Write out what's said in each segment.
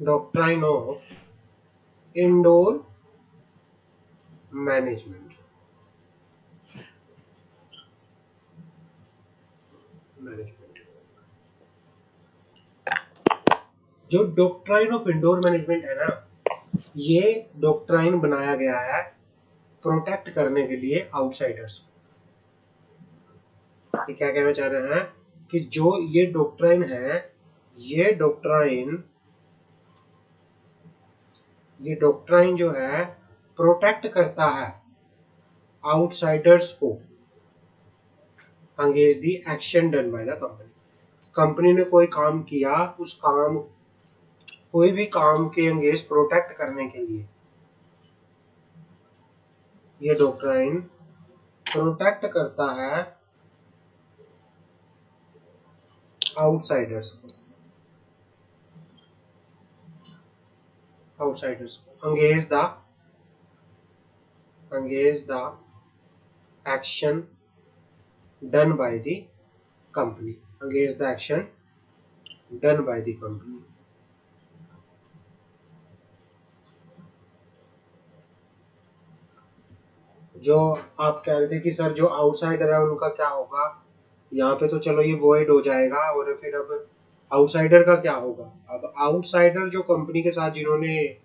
Doctrine of indoor management. जो doctrine of indoor management है ना, ये डॉक्ट्राइन बनाया गया है प्रोटेक्ट करने के लिए आउटसाइडर्स को। ये क्या कहना चाह रहे हैं कि जो ये डॉक्ट्राइन है, ये डॉक्ट्राइन जो है प्रोटेक्ट करता है आउटसाइडर्स को against the action done by the company. Company ने कोई काम किया, उस काम कोई भी काम के अगेंस्ट प्रोटेक्ट करने के लिए ये डॉक्ट्राइन प्रोटेक्ट करता है आउटसाइडर्स को against the action done by the company. Against the action done by the company. जो आप कह रहे थे कि सर जो आउटसाइडर है उनका क्या होगा, यहाँ पे तो चलो ये वॉइड हो जाएगा, और फिर अब आउटसाइडर का क्या होगा। अब आउटसाइडर जो कंपनी के साथ जिन्होंने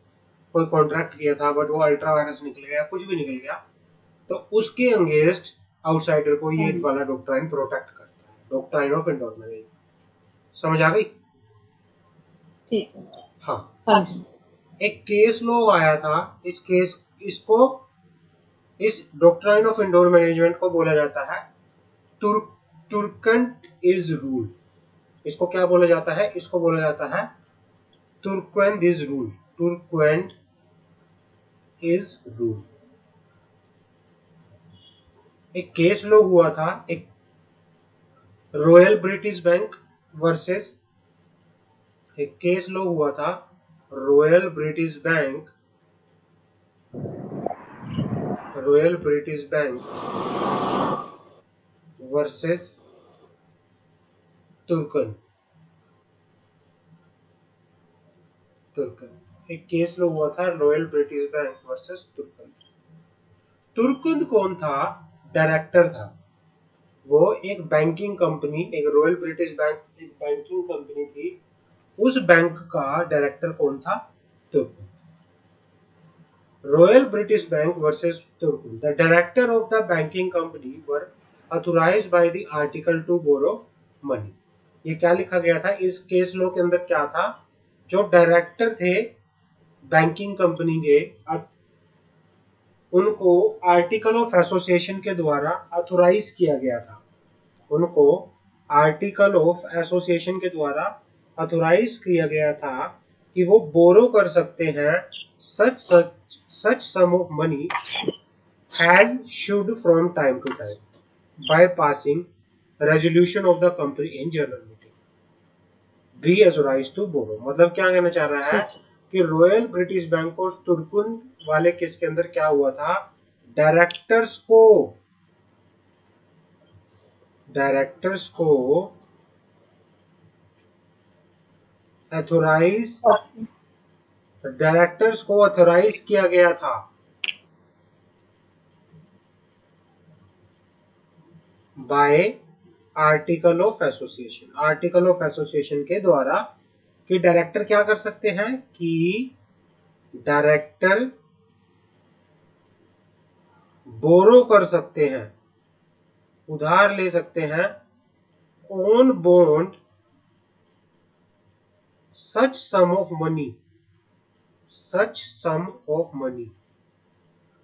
कोई कॉन्ट्रैक्ट किया था बट वो अल्ट्रा वायरस निकल गया, कुछ भी निकल गया, तो उसके अगेंस्ट आउटसाइडर को ये वाला डॉक्ट्राइन प्रोटेक्ट करता है, डॉक्ट्राइन ऑफ इंडोर मैनेजमेंट। समझ आ गई? ठीक है। हाँ, एक केस लॉ आया था, इस डॉक्ट्राइन ऑफ इंडोर मैनेजमेंट को बोला जाता है तुर्कंट इज रूल। इसको क्या बोला जाता है? इसको बोला जाता है Turquand is rule. Turquand is rule. एक केस लॉ हुआ था, एक रॉयल ब्रिटिश बैंक वर्सेस, एक केस लॉ हुआ था Royal British Bank versus Turquand. एक केस लॉ हुआ था Royal British Bank versus Turquand. Turquand कौन था? डायरेक्टर था। वो एक बैंकिंग कंपनी, एक रॉयल ब्रिटिश बैंक एक बैंकिंग कंपनी थी, उस बैंक का डायरेक्टर कौन था? Turquand. Royal British Bank versus Turquand. The director of the banking company were authorised by the article to borrow money. ये क्या लिखा गया था इस केस लॉ के अंदर? क्या था? जो डायरेक्टर थे बैंकिंग कंपनी के, उनको आर्टिकल ऑफ एसोसिएशन के द्वारा ऑथोराइज किया गया था। उनको आर्टिकल ऑफ एसोसिएशन के द्वारा ऑथोराइज किया गया था कि वो बोरो कर सकते हैं such sum of money has should from time to time by passing resolution of the company in general meeting be authorise to borrow. मतलब क्या कहना चाह रहा है कि रॉयल ब्रिटिश बैंक और तुर्कुन वाले केस के अंदर क्या हुआ था? डायरेक्टर्स को ऑथोराइज किया गया था बाय आर्टिकल ऑफ एसोसिएशन के द्वारा, कि डायरेक्टर क्या कर सकते हैं, कि डायरेक्टर बोरो कर सकते हैं, उधार ले सकते हैं, on bond such sum of money.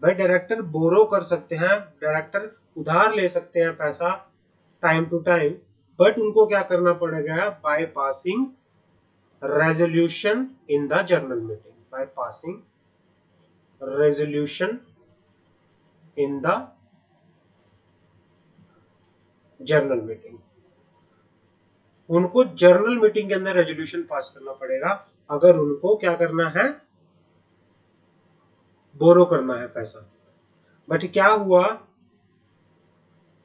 भाई डायरेक्टर बोरो कर सकते हैं, डायरेक्टर उधार ले सकते हैं पैसा टाइम टू टाइम, बट उनको क्या करना पड़ेगा? Bye passing resolution in the general meeting. Bye passing resolution in the general meeting. उनको जनरल मीटिंग के अंदर रेजोल्यूशन पास करना पड़ेगा अगर उनको क्या करना है? बोरो करना है पैसा। बट क्या हुआ?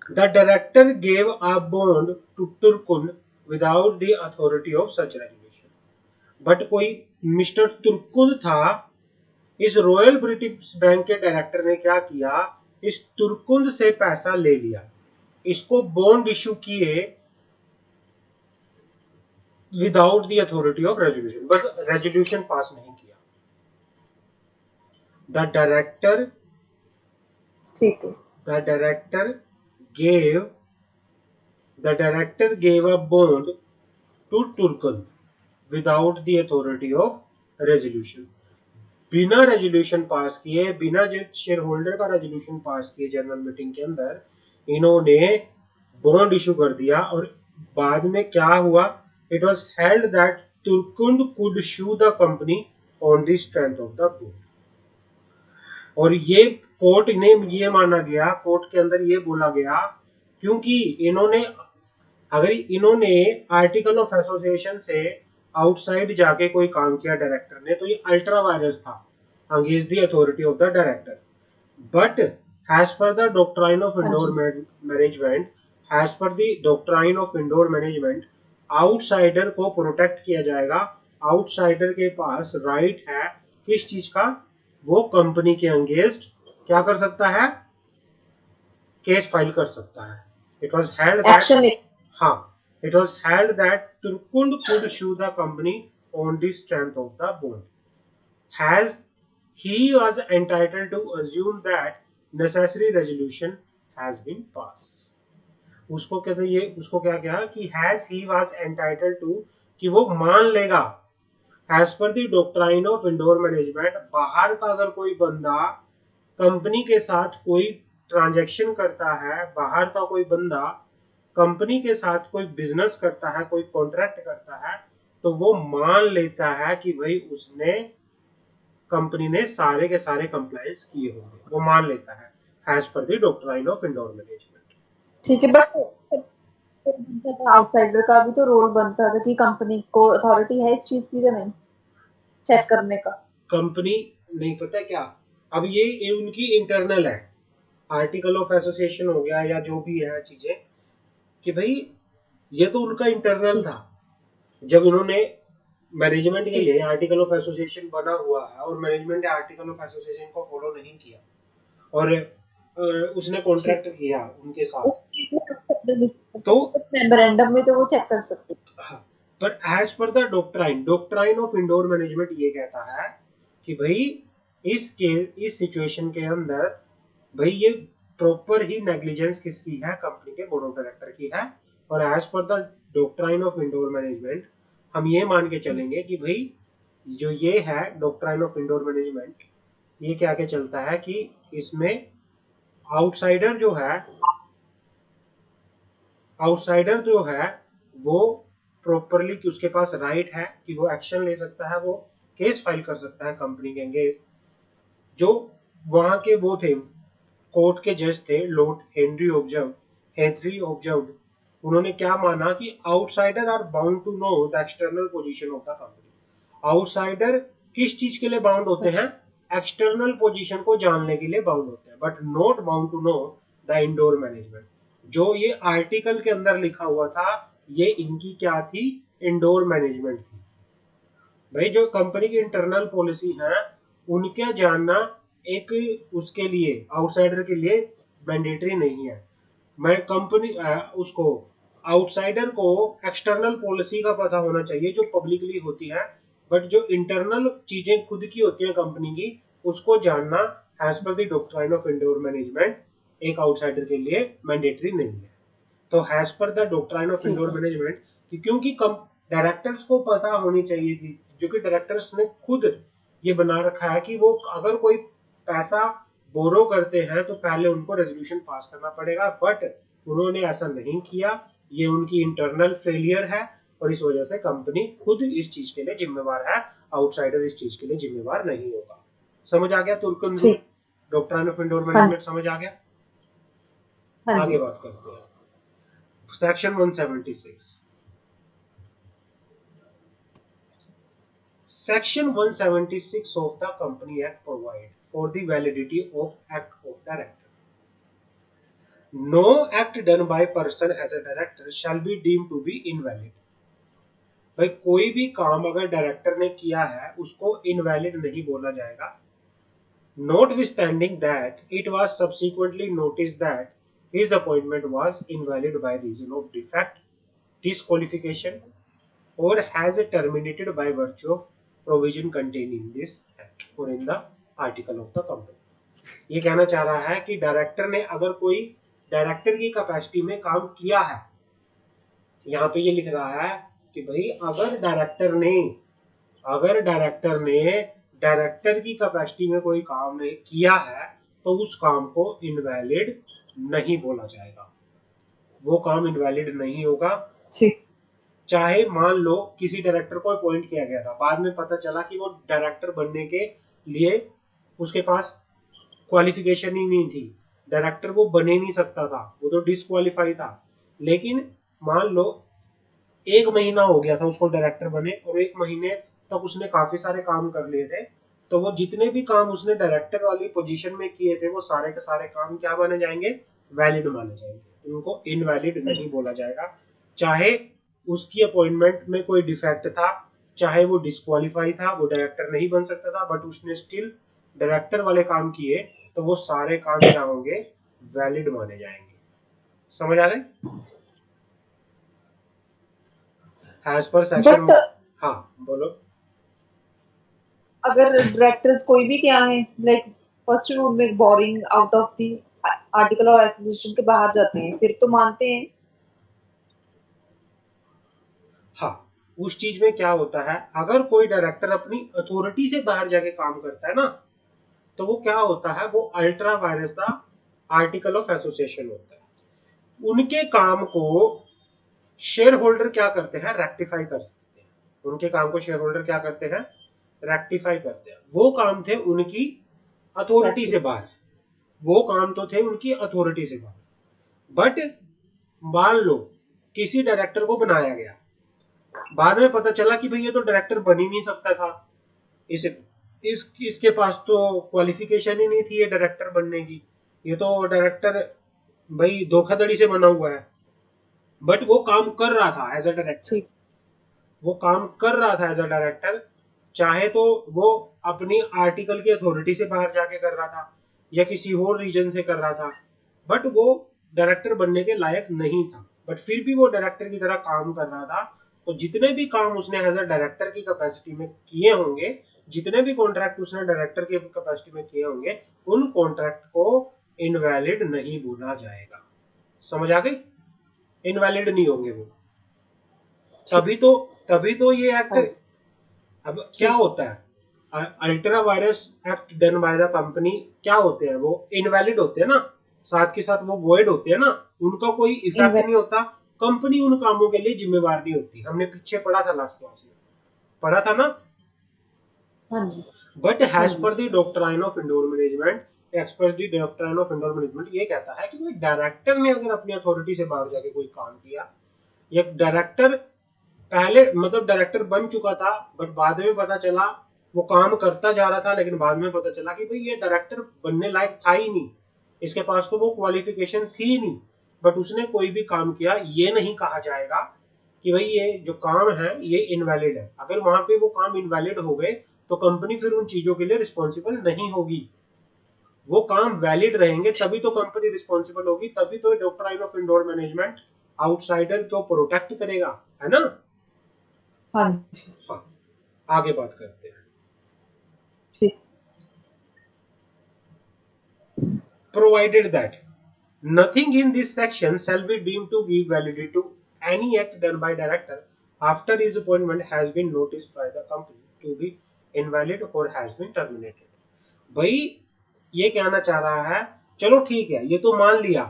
The director gave a bond to Turquand without the authority of such resolution. But कोई मिस्टर तुर्कुल था, इस रॉयल ब्रिटिश बैंक के डायरेक्टर ने क्या किया, इस तुर्कुल से पैसा ले लिया, इसको बॉन्ड इशू किए without the authority of resolution, but resolution pass नहीं किया। द डायरेक्टर ठीक है। The director gave the director gave a bond to Turquand without the authority of resolution. बिना रेजोल्यूशन पास किए, बिना शेयर होल्डर का resolution pass किए general meeting के अंदर इन्होंने बॉन्ड इशू कर दिया। और बाद में क्या हुआ, it was held that Turquand could sue the company on the strength of the bond. और ये कोर्ट ने ये माना गया, कोर्ट के अंदर ये बोला गया, क्योंकि इन्होंने आर्टिकल ऑफ एसोसिएशन से आउटसाइड जाके कोई काम किया डायरेक्टर ने, तो ये अल्ट्रा वायरस था against the authority of the director. But as per the doctrine of हाँ इंडोर जी। Management as per the doctrine of indoor management outsider को प्रोटेक्ट किया जाएगा। आउटसाइडर के पास राइट है किस चीज का, वो कंपनी के अगेंस्ट क्या कर सकता है, केस फाइल कर सकता है। It was held that, action ले। हाँ, it was held that Turkund could sue the company on the strength of the bond, as he was entitled to assume that necessary resolution has been passed। उसको कहते हैं, ये उसको क्या क्या कि has he was entitled to, कि वो मान लेगा as per the doctrine of indoor management, बाहर का अगर कोई बंदा कंपनी के साथ कोई ट्रांजैक्शन करता है, बाहर का कोई बंदा कंपनी के साथ कोई बिजनेस करता है, कोई कॉन्ट्रैक्ट करता है, तो वो मान लेता है कि भाई उसने कंपनी ने सारे के सारे कंप्लायंस किए होंगे, वो मान लेता है as per the doctrine of indoor management. ठीक है, बट आउटसाइडर का भी तो रोल बनता था कि कंपनी को अथॉरिटी है इस चीज की या नहीं, चेक करने का। कंपनी नहीं, पता क्या, अब ये उनकी इंटरनल है, आर्टिकल ऑफ एसोसिएशन हो गया या जो भी है चीजें, कि भाई ये तो उनका इंटरनल ठीक था। जब इन्होंने मैनेजमेंट के ठीक लिए आर्टिकल ऑफ एसोसिएशन बना हुआ है और मैनेजमेंट ने आर्टिकल ऑफ एसोसिएशन को फॉलो नहीं किया और उसने ठीक। कॉन्ट्रैक्ट किया उनके साथ, तो मेमोरेंडम में तो वो चेक कर सकते। हाँ, पर as per the doctrine of indoor management ये कहता है कि भाई इस सिचुएशन के अंदर भाई ये प्रॉपर ही नेग्लिजेंस किसकी है, कंपनी के बोर्ड ऑफ डायरेक्टर की है। और as per the doctrine of indoor management हम ये मान के चलेंगे कि भाई जो ये है डॉक्ट्राइन ऑफ इंडोर मैनेजमेंट, ये क्या क्या चलता है कि इसमें आउटसाइडर जो है आउटसाइडर जो है वो प्रॉपरली कि उसके पास राइट है कि वो एक्शन ले सकता है, वो केस फाइल कर सकता है कंपनी के अगेंस्ट। जो वहां के वो थे, कोर्ट के जज थे लॉर्ड हेनरी ऑब्जर्व, उन्होंने क्या माना कि outsider are bound to know the external position of the company. Outsider किस चीज के लिए बाउंड होते हैं, एक्सटर्नल पोजीशन को जानने के लिए बाउंड होते हैं, but not bound to know the indoor management. जो ये आर्टिकल के अंदर लिखा हुआ था, ये इनकी क्या थी, इंडोर मैनेजमेंट थी। भाई जो कंपनी की इंटरनल पॉलिसी है उनके जानना एक उसके लिए आउटसाइडर के लिए मैंडेटरी नहीं है। मैं कंपनी उसको आउटसाइडर को एक्सटर्नल पॉलिसी का पता होना चाहिए जो पब्लिकली होती है, बट जो इंटरनल चीजें खुद की होती है कंपनी की, उसको जानना as per the doctrine of indoor management एक आउटसाइडर के लिए मैंडेटरी नहीं है। तो as per the doctrine of ठीक इंडोर है। मैनेजमेंट, क्योंकि डायरेक्टर्स को पता होनी चाहिए थी, जो कि डायरेक्टर्स ने खुद ये बना रखा है कि वो अगर कोई पैसा बोरो करते हैं तो पहले उनको रेजोल्यूशन पास करना पड़ेगा, बट उन्होंने ऐसा नहीं किया। ये उनकी इंटरनल फेलियर है और इस वजह से कंपनी खुद इस चीज के लिए जिम्मेवार है, आउटसाइडर इस चीज के लिए जिम्मेवार नहीं होगा। समझ आ गया तुर्कन रूल, ठीक। डॉक्ट्राइन ऑफ इंडोर हाँ। मैनेजमेंट समझ आ गया। हाँ आगे जी। बात करते हैं section 176। Section 176 of the Company Act provide for the validity of Act of Director. No act done by person as a director shall be deemed to be invalid. भाई कोई भी काम अगर डायरेक्टर ने किया है उसको इनवैलिड नहीं बोला जाएगा। Notwithstanding that, it was subsequently noticed that his appointment was invalid by reason of defect, disqualification, or has terminated by virtue of provision contained in this act or in the article of the company। ये कहना चाह रहा है कि director ने अगर कोई director की कैपेसिटी में काम किया है, यहाँ पे ये लिख रहा है कि भाई अगर डायरेक्टर की कैपेसिटी में कोई काम नहीं किया है तो उस काम को इनवैलिड नहीं बोला जाएगा, वो काम इनवैलिड नहीं होगा। ठीक। चाहे मान लो किसी डायरेक्टर को अपॉइंट किया गया था, बाद में पता चला कि वो डायरेक्टर बनने के लिए उसके पास क्वालिफिकेशन ही नहीं थी, डायरेक्टर वो बने नहीं सकता था, वो तो डिसक्वालीफाई था। लेकिन मान लो 1 महीना हो गया था उसको डायरेक्टर बने और 1 महीने तक उसने काफी सारे काम कर लिए थे, तो वो जितने भी काम उसने डायरेक्टर वाली पोजीशन में किए थे वो सारे के सारे काम क्या माने जाएंगे, वैलिड माने जाएंगे, उनको इनवैलिड नहीं बोला जाएगा। चाहे उसकी अपॉइंटमेंट में कोई डिफेक्ट था, चाहे वो डिस्क्वालीफाई था, वो डायरेक्टर नहीं बन सकता था, बट उसने स्टिल डायरेक्टर वाले काम किए, तो वो सारे काम क्या होंगे, वैलिड माने जाएंगे। समझ आ गए? एज पर सेक्शन, बट हाँ बोलो। अगर डायरेक्टर्स कोई भी क्या है, लाइक फर्स्ट रूल में boring out of the article of association के बाहर जाते हैं, फिर तो मानते हैं। हाँ, उस चीज में क्या होता है, अगर कोई डायरेक्टर अपनी अथॉरिटी से बाहर जाके काम करता है ना, तो वो क्या होता है, वो ultra vires the article of association होता है। उनके काम को शेयर होल्डर क्या करते हैं, रेक्टिफाई कर सकते हैं। उनके काम को शेयर होल्डर क्या करते हैं, रेक्टिफाई करते हैं। वो काम थे उनकी अथॉरिटी से बाहर, वो काम तो थे उनकी अथॉरिटी से बाहर। बट मान लो किसी डायरेक्टर को बनाया गया, बाद में पता चला कि भाई ये तो डायरेक्टर बन ही नहीं सकता था, इसके पास तो क्वालिफिकेशन ही नहीं थी ये डायरेक्टर बनने की, ये तो डायरेक्टर भाई धोखाधड़ी से बना हुआ है। बट वो काम कर रहा था एज अ डायरेक्टर, वो काम कर रहा था एज अ डायरेक्टर, चाहे तो वो अपनी आर्टिकल की अथॉरिटी से बाहर जाके कर रहा था या किसी और रीजन से कर रहा था, बट वो डायरेक्टर बनने के लायक नहीं था, बट फिर भी वो डायरेक्टर की तरह काम कर रहा था। तो जितने भी काम उसने एज अ डायरेक्टर की कैपेसिटी में किए होंगे, जितने भी कॉन्ट्रैक्ट उसने डायरेक्टर की कैपेसिटी में किए होंगे, उन कॉन्ट्रैक्ट को इनवैलिड नहीं बोला जाएगा। समझ आ गई? इनवैलिड नहीं होंगे वो। तभी तो ये एक्ट, अब क्या होता है, ultra vires act done by the company क्या होते हैं, वो इनवैलिड होते हैं ना, साथ के साथ वो वॉइड होते हैं ना, उनका कोई इफेक्ट नहीं होता, कंपनी उन कामों के लिए जिम्मेवार नहीं होती। हमने पीछे पढ़ा था, लास्ट क्लास में पढ़ा था ना। बट हैज पर the doctrine of indoor management, express the doctrine of indoor management ये कहता है कि डायरेक्टर ने अगर अपनी अथॉरिटी से बाहर जाके कोई काम किया, या डायरेक्टर पहले मतलब डायरेक्टर बन चुका था बट बाद में पता चला वो काम करता जा रहा था, लेकिन बाद में पता चला कि भाई ये डायरेक्टर बनने लायक था ही नहीं, इसके पास तो वो क्वालिफिकेशन थी ही नहीं, बट उसने कोई भी काम किया, ये नहीं कहा जाएगा कि भाई ये जो काम है ये इनवैलिड है। अगर वहां पे वो काम इनवैलिड हो गए तो कंपनी फिर उन चीजों के लिए रिस्पॉन्सिबल नहीं होगी, वो काम वैलिड रहेंगे तभी तो कंपनी रिस्पॉन्सिबल होगी, तभी तो doctrine of indoor management outsider को प्रोटेक्ट करेगा, है ना। हाँ, आगे बात करते हैं। ठीक। Provided that nothing in this section shall be deemed to give validity to any act done by director after his appointment has been noticed by the company to be invalid or has been terminated। भाई ये कहना चाह रहा है, चलो ठीक है, ये तो मान लिया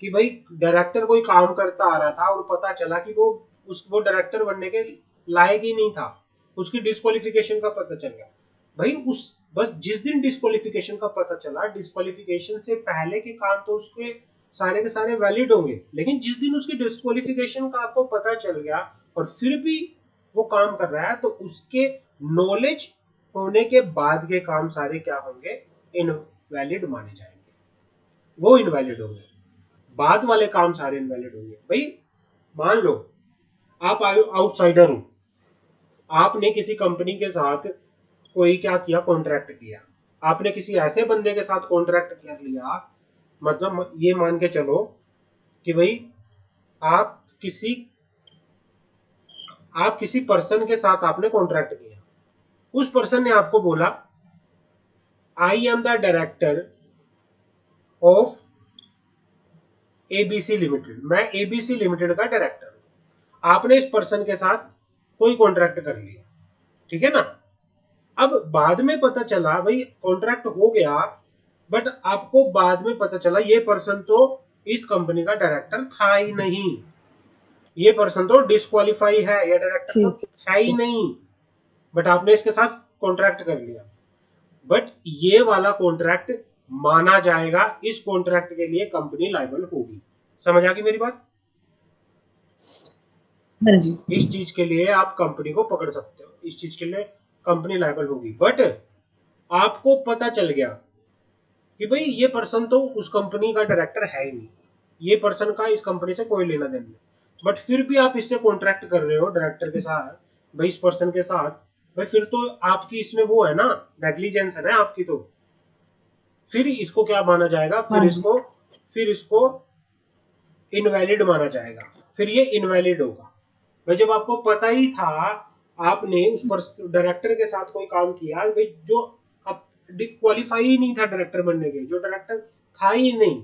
कि भाई डायरेक्टर कोई काम करता आ रहा था और पता चला कि वो डायरेक्टर बनने के लायक ही नहीं था, उसकी डिस्क्वालिफिकेशन का पता चल गया। भाई उस बस जिस दिन डिस्क्वालिफिकेशन का पता चला, डिस्क्वालिफिकेशन से पहले के काम तो उसके सारे के सारे वैलिड होंगे, लेकिन जिस दिन उसकी डिस्क्वालिफिकेशन का आपको पता चल गया और फिर भी वो काम कर रहा है, तो उसके नॉलेज होने के बाद के काम सारे क्या होंगे, इनवैलिड माने जाएंगे, वो इनवैलिड होंगे, बाद वाले काम सारे इनवैलिड होंगे। भाई मान लो आप आउटसाइडर हो, आपने किसी कंपनी के साथ कोई क्या किया, कॉन्ट्रैक्ट किया, आपने किसी ऐसे बंदे के साथ कॉन्ट्रैक्ट कर लिया, मतलब ये मान के चलो कि भाई आप किसी आप किसी पर्सन के साथ आपने कॉन्ट्रैक्ट किया, उस पर्सन ने आपको बोला I am the director of ABC limited, मैं एबीसी लिमिटेड का डायरेक्टर हूं। आपने इस पर्सन के साथ कोई कॉन्ट्रैक्ट कर लिया, ठीक है ना। अब बाद में पता चला भाई कॉन्ट्रैक्ट हो गया, बट आपको बाद में पता चला ये पर्सन तो इस कंपनी का डायरेक्टर था ही नहीं, ये पर्सन तो डिस्क्वालीफाई है, ये डायरेक्टर तो ठीक है ही नहीं, बट आपने इसके साथ कॉन्ट्रैक्ट कर लिया। बट ये वाला कॉन्ट्रैक्ट माना जाएगा, इस कॉन्ट्रैक्ट के लिए कंपनी लायबल होगी। समझ आ गई मेरी बात? हाँ जी इस चीज के लिए आप कंपनी को पकड़ सकते हो, इस चीज के लिए कंपनी लायबल होगी। बट आपको पता चल गया कि भाई ये पर्सन तो उस कंपनी का डायरेक्टर है ही नहीं, ये पर्सन का इस कंपनी से कोई लेना देना नहीं, बट फिर भी आप इससे कॉन्ट्रैक्ट कर रहे हो डायरेक्टर के साथ, भाई इस पर्सन के साथ, भाई फिर तो आपकी इसमें वो है ना, नेग्लिजेंस है ना आपकी, तो फिर इसको क्या माना जाएगा, हाँ जी फिर इसको इनवैलिड माना जाएगा, फिर ये इनवैलिड होगा। भाई जब आपको पता ही था, आपने उस पर डायरेक्टर के साथ कोई काम किया, भाई जो अब क्वालिफाई ही नहीं था डायरेक्टर बनने के, जो डायरेक्टर था ही नहीं,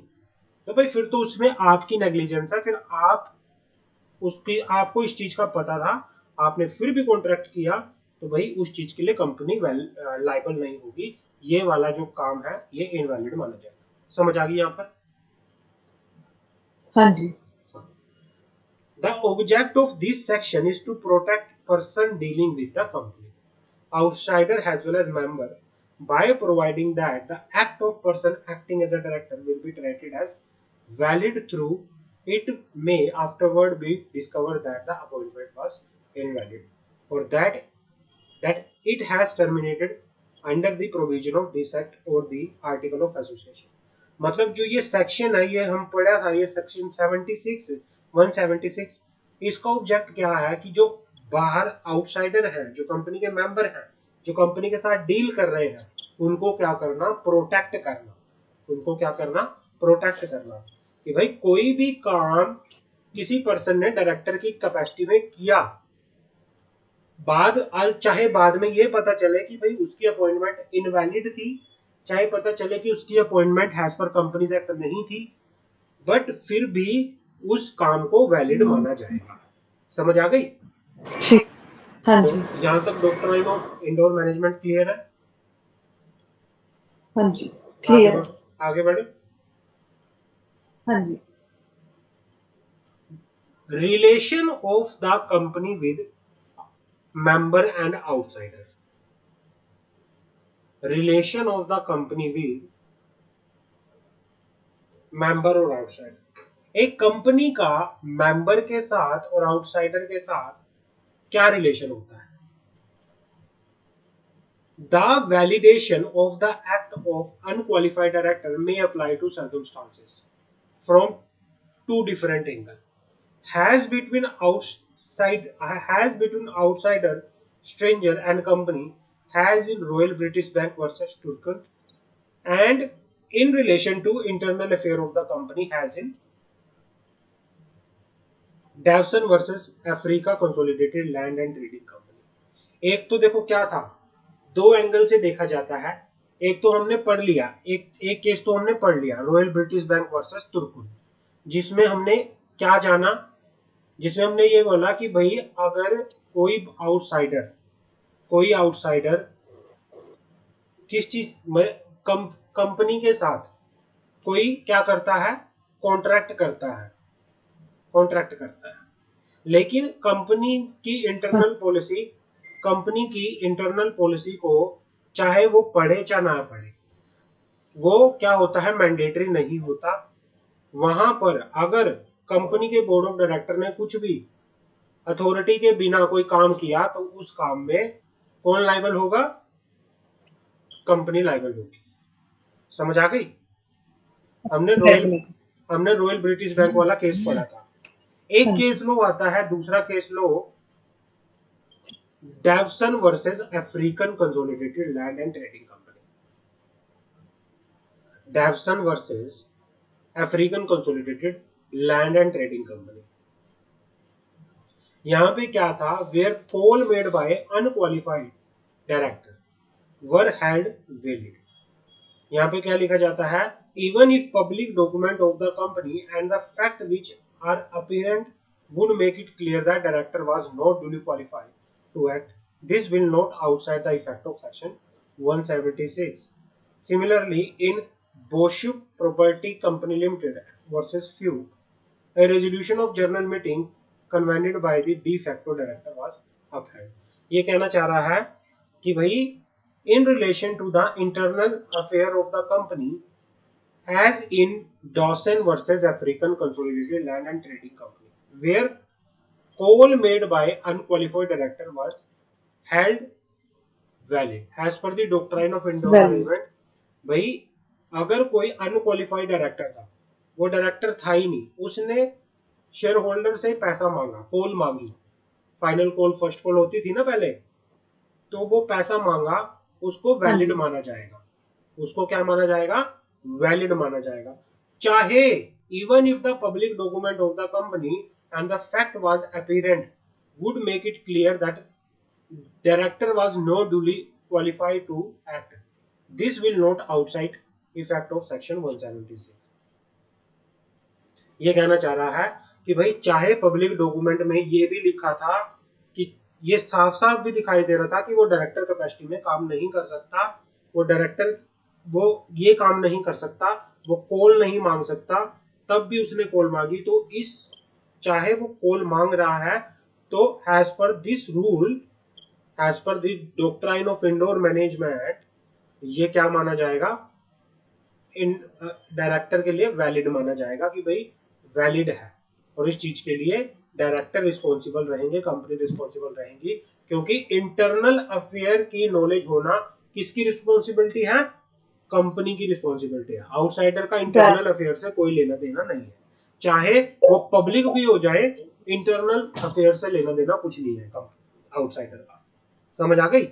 तो भाई फिर तो उसमें आपकी नेग्लिजेंस है। फिर आप उसकी आपको इस चीज का पता था, आपने फिर भी कॉन्ट्रैक्ट किया, तो भाई उस चीज के लिए कंपनी लाइबल नहीं होगी, ये वाला जो काम है ये इनवैलिड माना जाएगा। समझ आ गई यहाँ पर? हाँ जी The object of this section is to protect person dealing with the company, outsider as well as member, by providing that the act of person acting as a director will be treated as valid through it may afterward be discovered that the appointment was invalid, or that it has terminated under the provision of this act or the article of association। मतलब जो ये section है, ये हम पढ़ा था, ये section 76 176, इसका ऑब्जेक्ट क्या है कि जो बाहर आउटसाइडर है, जो कंपनी के मेंबर हैं, जो कंपनी के साथ डील कर रहे हैं, उनको क्या करना, प्रोटेक्ट करना, उनको क्या करना, प्रोटेक्ट करना, कि भाई कोई भी काम किसी पर्सन ने डायरेक्टर की कैपेसिटी में किया, चाहे बाद में ये पता चले कि भाई उसकी अपॉइंटमेंट इनवैलिड थी, चाहे पता चले कि उसकी appointment as per companies act नहीं थी, बट फिर भी उस काम को वैलिड माना जाएगा। समझ आ गई? ठीक हाँ तो जी यहां तक doctrine of indoor management clear है? हाँ जी आगे क्लियर है बढ़ आगे बढ़े। हाँ जी relation of the company with member and outsider, relation of the company with member और आउटसाइडर। एक कंपनी का मेंबर के साथ और आउटसाइडर के साथ क्या रिलेशन होता है? The validation of the act of unqualified director may apply to circumstances from two different angle, has between outsider, stranger and company, has in Royal British Bank versus Turkey, and in relation to internal affair of the company, has in Davson versus Africa consolidated land and trading company. एक तो देखो क्या था, दो angle से देखा जाता है। एक तो हमने पढ़ लिया, एक केस तो हमने पढ़ लिया, रॉयल ब्रिटिश बैंक वर्सेस तुर्कुन, जिसमें हमने क्या जाना, जिसमें हमने ये बोला कि भाई अगर कोई आउटसाइडर किस चीज में कंपनी के साथ कोई क्या करता है, कॉन्ट्रैक्ट करता है, कॉन्ट्रैक्ट करता है, लेकिन कंपनी की इंटरनल पॉलिसी को चाहे वो पढ़े चाहे ना पढ़े, वो क्या होता है, मैंडेटरी नहीं होता। वहां पर अगर कंपनी के बोर्ड ऑफ डायरेक्टर ने कुछ भी अथॉरिटी के बिना कोई काम किया, तो उस काम में कौन लायबल होगा, कंपनी लायबल होगी। समझ आ गई? हमने रॉयल ब्रिटिश बैंक वाला केस पढ़ा था। एक हाँ जी केस लो आता है, दूसरा case low Davson versus African Consolidated Land and Trading Company. Davson versus African Consolidated Land and Trading Company. यहाँ पे क्या था, where coal made by unqualified director were held valid. यहाँ पे क्या लिखा जाता है, even if public document of the company and the fact which are apparent would make it clear that director was not duly qualified to act, this will not outside the effect of section 176. Similarly, in Boschuk Property Company Limited versus Fugue, a resolution of general meeting convened by the de facto director was upheld. ये कहना चाह रहा है कि भाई in relation to the internal affair of the company, as in Dawson versus African Consolidated Land and Trading Company, where coal made by unqualified director was held valid as per the doctrine of Indo management. भाई अगर कोई unqualified director था, वो director था ही नहीं, उसने share holder से पैसा मांगा, कॉल मांगी, फाइनल कॉल फर्स्ट कॉल होती थी ना पहले, तो वो पैसा मांगा, उसको वैलिड माना जाएगा, उसको क्या माना जाएगा, वैलिड माना जाएगा, चाहे even if the public document of the company and the fact was apparent would make it clear that director was not duly qualified to act, this will not outside effect of section 176. ये कहना चाह रहा है कि भाई चाहे public document में ये भी लिखा था कि ये साफ साफ भी दिखाई दे रहा था कि वो डायरेक्टर कैपेसिटी में काम नहीं कर सकता, वो डायरेक्टर वो ये काम नहीं कर सकता, वो कॉल नहीं मांग सकता, तब भी उसने कॉल मांगी, तो इस चाहे वो कॉल मांग रहा है तो as per this rule, as per the doctrine of indoor management, ये क्या माना जाएगा, इन डायरेक्टर के लिए वैलिड माना जाएगा कि भाई वैलिड है, और इस चीज के लिए डायरेक्टर रिस्पॉन्सिबल रहेंगे, कंपनी रिस्पॉन्सिबल रहेंगी, क्योंकि इंटरनल अफेयर की नॉलेज होना किसकी रिस्पॉन्सिबिलिटी है, कंपनी की रिस्पॉन्सिबिलिटी है, आउटसाइडर का इंटरनल अफेयर से कोई लेना देना नहीं है, चाहे वो पब्लिक भी हो जाए, इंटरनल अफेयर से लेना देना कुछ नहीं है आउटसाइडर का। समझ आ गई?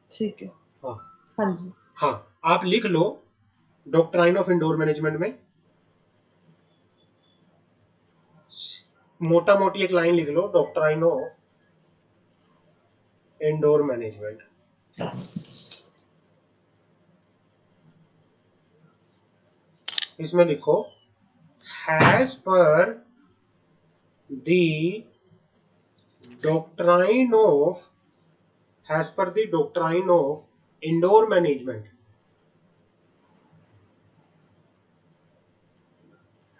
ठीक है। हाँ हाँ जी, हाँ आप लिख लो डॉक्ट्राइन ऑफ इंडोर मैनेजमेंट में मोटा मोटी एक लाइन लिख लो, डॉक्ट्राइन ऑफ इंडोर मैनेजमेंट, इसमें लिखो हैज पर द डॉक्ट्राइन ऑफ, हैज पर the doctrine of indoor management,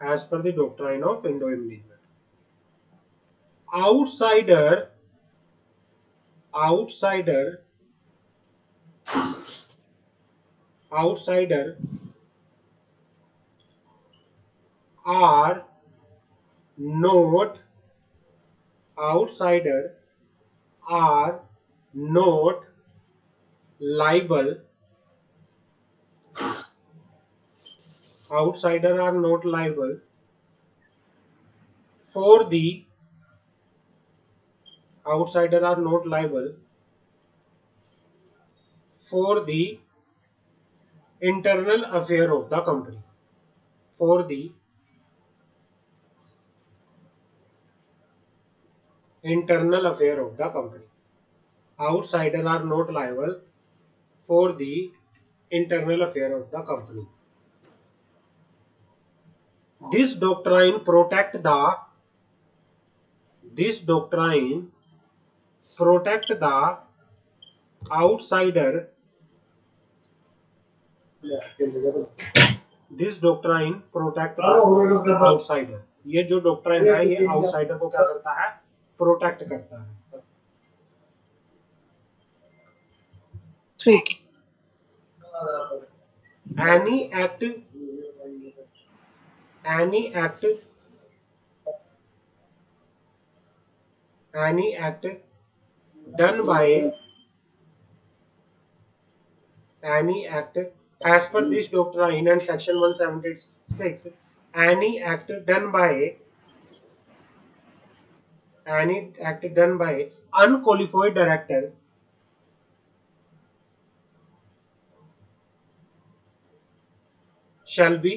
as per the doctrine of indoor management, outsider are not, outsider are not liable, outsider are not liable for the, outsider are not liable for the internal affair of the company, for the internal affair of the company, outsider are not liable for the internal affair of the company. This doctrine protect the outsider, this doctrine protect the outsider, ये जो doctrine है ये outsider को क्या करता है, protect करता है। ठीक, any act done by, any act as per this doctrine and section 176, any act done by unqualified director shall be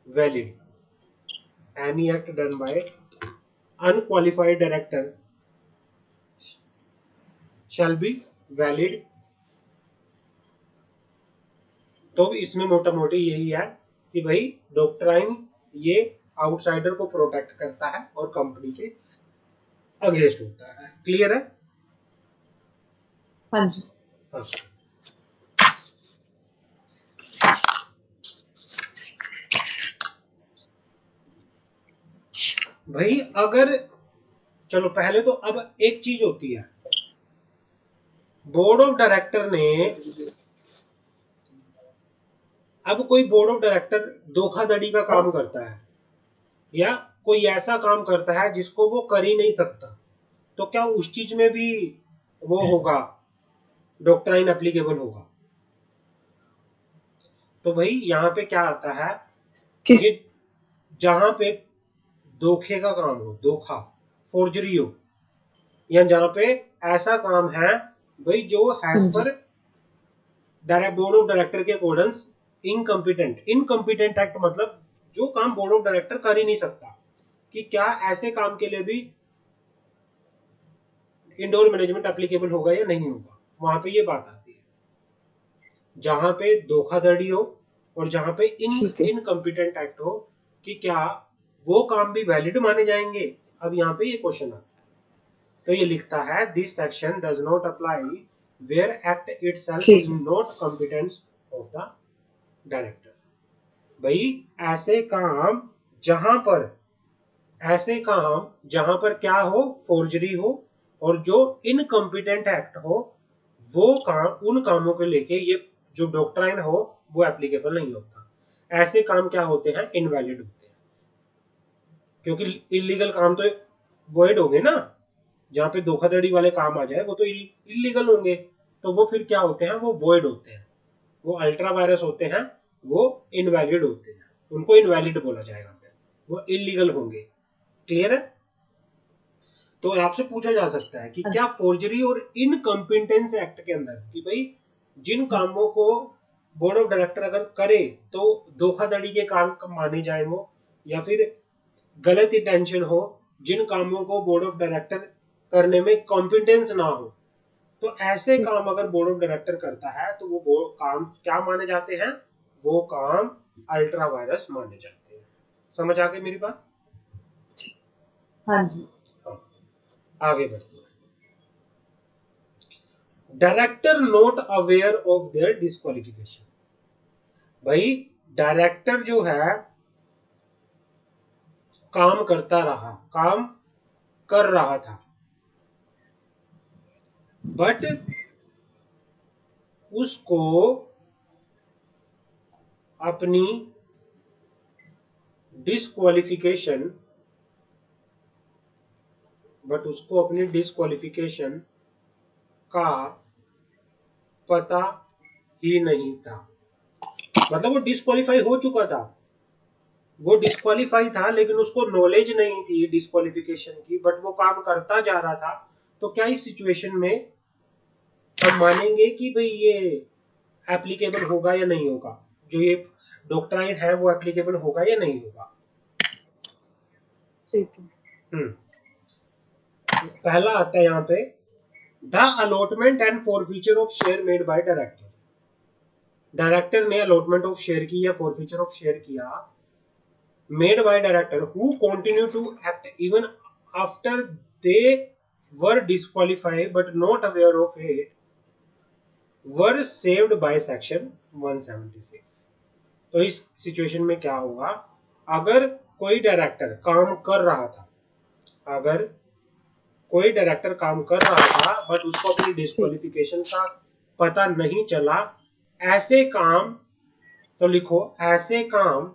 valid. Any act done by unqualified director shall be valid. तो इसमें मोटा मोटी यही है कि भाई डॉक्ट्राइन ये outsider को प्रोटेक्ट करता है और कंपनी के अगेंस्ट होता है। क्लियर है? हाँ जी। हाँ। भाई अगर चलो पहले तो अब एक चीज होती है, बोर्ड ऑफ डायरेक्टर ने, अब कोई बोर्ड ऑफ डायरेक्टर धोखाधड़ी का काम करता है या कोई ऐसा काम करता है जिसको वो कर ही नहीं सकता, तो क्या उस चीज में भी वो होगा, डॉक्ट्राइन एप्लीकेबल होगा? तो भाई यहाँ पे क्या आता है कि जहां पे धोखे का काम हो, धोखा, फोर्जरी हो, या जहां पे ऐसा काम है भाई जो as per board of director के अकॉर्डेंस इनकम्पिटेंट एक्ट, मतलब जो काम बोर्ड ऑफ डायरेक्टर कर ही नहीं सकता, कि क्या ऐसे काम के लिए भी इंडोर मैनेजमेंट एप्लीकेबल होगा या नहीं होगा, वहां पे ये बात आती है। जहां पे धोखाधड़ी हो और जहां पे इनकम्पिटेंट एक्ट हो, कि क्या वो काम भी वैलिड माने जाएंगे। अब यहाँ पे ये क्वेश्चन आता है, तो ये लिखता है this section does not apply where act itself is not competence of the director. भाई ऐसे काम जहां पर क्या हो, फोर्जरी हो और जो इनकम्पिटेंट एक्ट हो, वो काम, उन कामों को लेके ये जो डॉक्ट्राइन हो वो एप्लीकेबल नहीं होता। ऐसे काम क्या होते हैं, इनवैलिड होते हैं, क्योंकि इलीगल काम तो वॉइड होंगे ना। जहां पे धोखाधड़ी वाले काम आ जाए वो तो इलीगल होंगे, तो वो फिर क्या होते हैं, वो वॉइड होते हैं, वो अल्ट्रा वायरस होते हैं, वो इनवैलिड होते हैं, उनको इनवैलिड बोला जाएगा, फिर वो इलीगल होंगे। क्लियर है? तो आपसे पूछा जा सकता है कि क्या फोर्जरी और इनकम्पिटेंस एक्ट के अंदर, कि भाई जिन कामों को बोर्ड ऑफ डायरेक्टर अगर करे तो धोखाधड़ी के काम माने जाए वो, या फिर गलत इंटेंशन हो, जिन कामों को बोर्ड ऑफ डायरेक्टर करने में कॉम्पिटेंस ना हो, तो ऐसे काम अगर बोर्ड ऑफ डायरेक्टर करता है तो वो काम क्या माने जाते हैं, वो काम अल्ट्रा वायरस माने जाते हैं। समझ आ गई मेरी बात? हाँ जी। आगे बढ़ते हैं। Director not aware of their disqualification. भाई डायरेक्टर जो है काम करता रहा, काम कर रहा था, बट उसको अपनी डिस्क्वालिफिकेशन का पता ही नहीं था। मतलब वो डिस्क्वालीफाई हो चुका था, वो डिस्क्वालीफाई था लेकिन उसको नॉलेज नहीं थी डिस्क्वालिफिकेशन की, बट वो काम करता जा रहा था। तो क्या इस सिचुएशन में हम मानेंगे कि भाई ये एप्लीकेबल होगा या नहीं होगा, जो ये डॉक्ट्राइन है वो एप्लीकेबल होगा या नहीं होगा? ठीक है। पहला आता है यहाँ पे, the allotment and forfeiture of share made by director. Director ने अलॉटमेंट ऑफ शेयर की या फॉरफीचर ऑफ शेयर किया, made by director who continue to act even after they were disqualified but not aware of it were saved by section 176। तो इस situation में क्या होगा, अगर कोई डायरेक्टर काम कर रहा था, अगर कोई डायरेक्टर काम कर रहा था बट उसको अपनी डिस्क्वालिफिकेशन का पता नहीं चला, ऐसे काम, तो लिखो ऐसे काम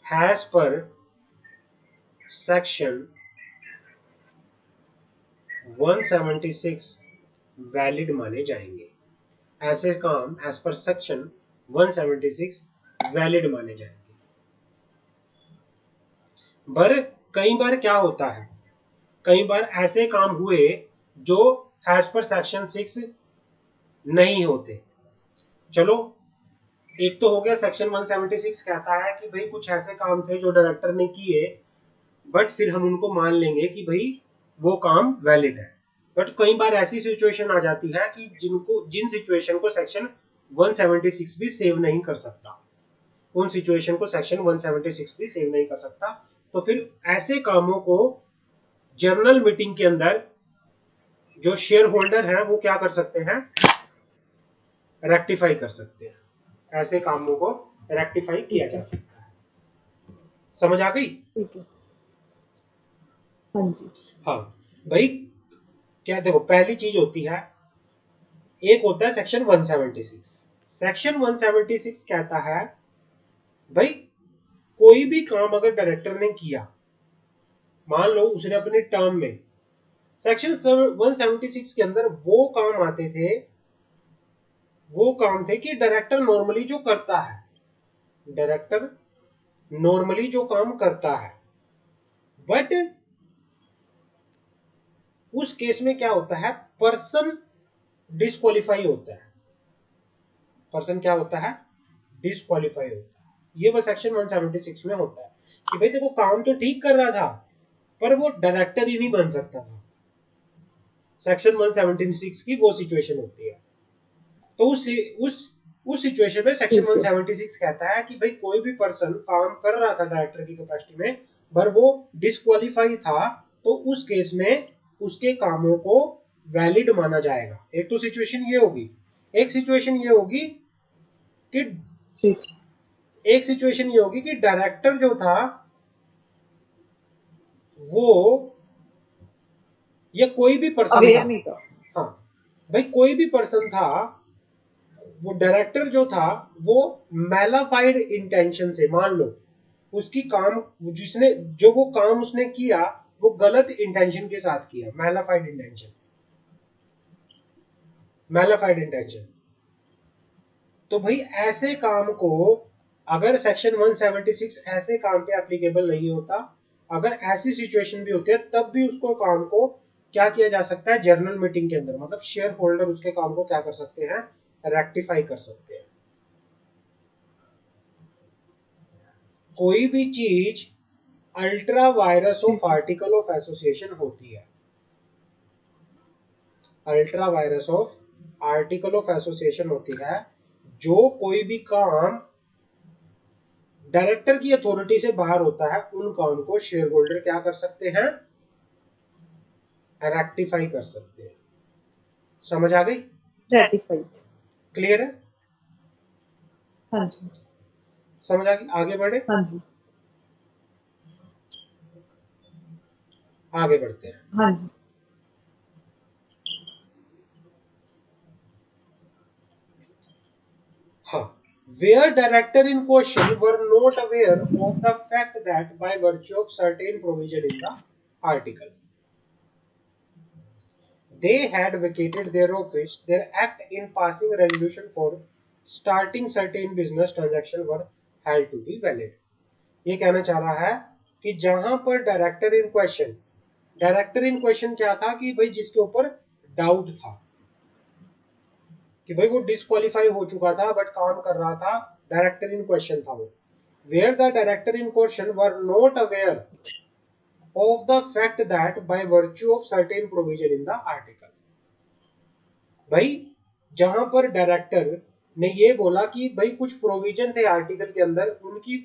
हैज पर सेक्शन 176 वैलिड माने जाएंगे। ऐसे काम एज पर सेक्शन 176 वैलिड माने जाएंगे। पर कई बार क्या होता है, कई बार ऐसे काम हुए जो एज पर सेक्शन 6 नहीं होते। चलो, एक तो हो गया सेक्शन 176 कहता है कि भाई कुछ ऐसे काम थे जो डायरेक्टर ने किए, बट फिर हम उनको मान लेंगे कि भाई वो काम वैलिड है। बट कई बार ऐसी सिचुएशन आ जाती है कि जिन सिचुएशन को सेक्शन 176 भी सेव नहीं कर सकता, उन सिचुएशन को सेक्शन 176 भी सेव नहीं कर सकता। तो फिर ऐसे कामों को जर्नल मीटिंग के अंदर जो शेयर होल्डर है वो क्या कर सकते हैं, रेक्टिफाई कर सकते हैं। ऐसे कामों को रेक्टिफाई किया जा सकता है। समझ आ गई? ठीक है। हाँ जी। हाँ भाई, क्या देखो, पहली चीज होती है, एक होता है सेक्शन 176। सेक्शन 176 कहता है भाई कोई भी काम अगर डायरेक्टर ने किया, मान लो उसने अपने टर्म में, सेक्शन 176 के अंदर वो काम आते थे, वो काम थे कि डायरेक्टर नॉर्मली जो करता है, डायरेक्टर नॉर्मली जो काम करता है, बट उस केस में क्या होता है, पर्सन डिस्क्वालीफाई होता है। पर्सन क्या होता है, डिस्क्वालीफाई होता है। ये वो सेक्शन 176 में होता है कि भाई देखो काम तो ठीक कर रहा था पर वो डायरेक्टर ही नहीं बन सकता था। सेक्शन 176 की वो सिचुएशन होती है। तो उस सिचुएशन में सेक्शन 176 कहता है कि भाई कोई भी पर्सन काम कर रहा था डायरेक्टर की कैपेसिटी में, पर वो डिस्क्वालीफाई था, तो उस केस में उसके कामों को वैलिड माना जाएगा। एक तो सिचुएशन ये होगी, एक सिचुएशन ये होगी कि एक सिचुएशन ये होगी कि डायरेक्टर जो था वो, या कोई भी पर्सन था, नहीं था। हाँ भाई कोई भी पर्सन था, वो डायरेक्टर जो था वो मैलाफाइड इंटेंशन से, मान लो उसकी काम, जिसने जो वो काम उसने किया वो गलत इंटेंशन के साथ किया, मैलाफाइड इंटेंशन, मैलाफाइड इंटेंशन। तो भाई ऐसे काम को, अगर सेक्शन 176 ऐसे काम पे एप्लीकेबल नहीं होता, अगर ऐसी सिचुएशन भी होती है तब भी उसको काम को क्या किया जा सकता है, जर्नल मीटिंग के अंदर, मतलब शेयर होल्डर उसके काम को क्या कर सकते हैं, रेक्टिफाई कर सकते हैं। कोई भी चीज ultra vires of article of association होती है, ultra vires of article of association होती है, जो कोई भी काम डायरेक्टर की अथॉरिटी से बाहर होता है, उन काम को शेयर होल्डर क्या कर सकते हैं, रेक्टिफाई कर सकते हैं। समझ आ गई? रेटिफाइड। क्लियर है? हाँ जी। समझ आ गई? आगे बढ़े, हाँ जी। आगे बढ़ते हैं। हाँ जी। हाँ, where director in question were not aware of the fact that by virtue of certain provision in the article they had vacated their office, their act in passing resolution for starting certain business transaction were held to be valid। ये कहना चाह रहा है कि जहां पर director in question, director in question क्या था कि भाई जिसके ऊपर डाउट था कि भाई वो डिस्क्वालीफाई हो चुका था बट काम कर रहा था, डायरेक्टर इन क्वेश्चन था वो, where the director in question were not aware of the fact that by virtue of certain provision in the article, भाई जहां पर डायरेक्टर ने ये बोला कि भाई कुछ प्रोविजन थे आर्टिकल के अंदर, उनकी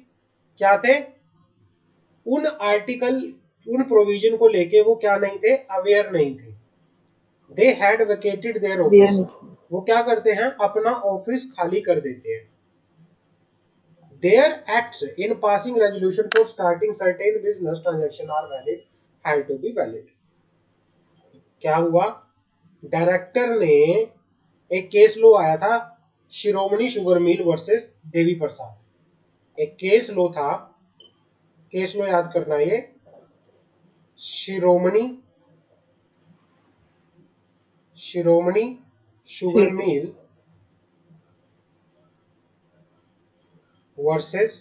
क्या थे, उन आर्टिकल, उन प्रोविजन को लेके वो क्या नहीं थे, अवेयर नहीं थे। They had vacated their office, वो क्या करते हैं, अपना ऑफिस खाली कर देते हैं। Their acts in passing resolution for starting certain business transaction are valid, had to be valid। क्या हुआ, डायरेक्टर ने, एक केस लो आया था, शिरोमणि sugar mill versus Devi Prasad, एक केस लो था, केस लो याद करना, ये शिरोमणि, शिरोमणि sugar mill versus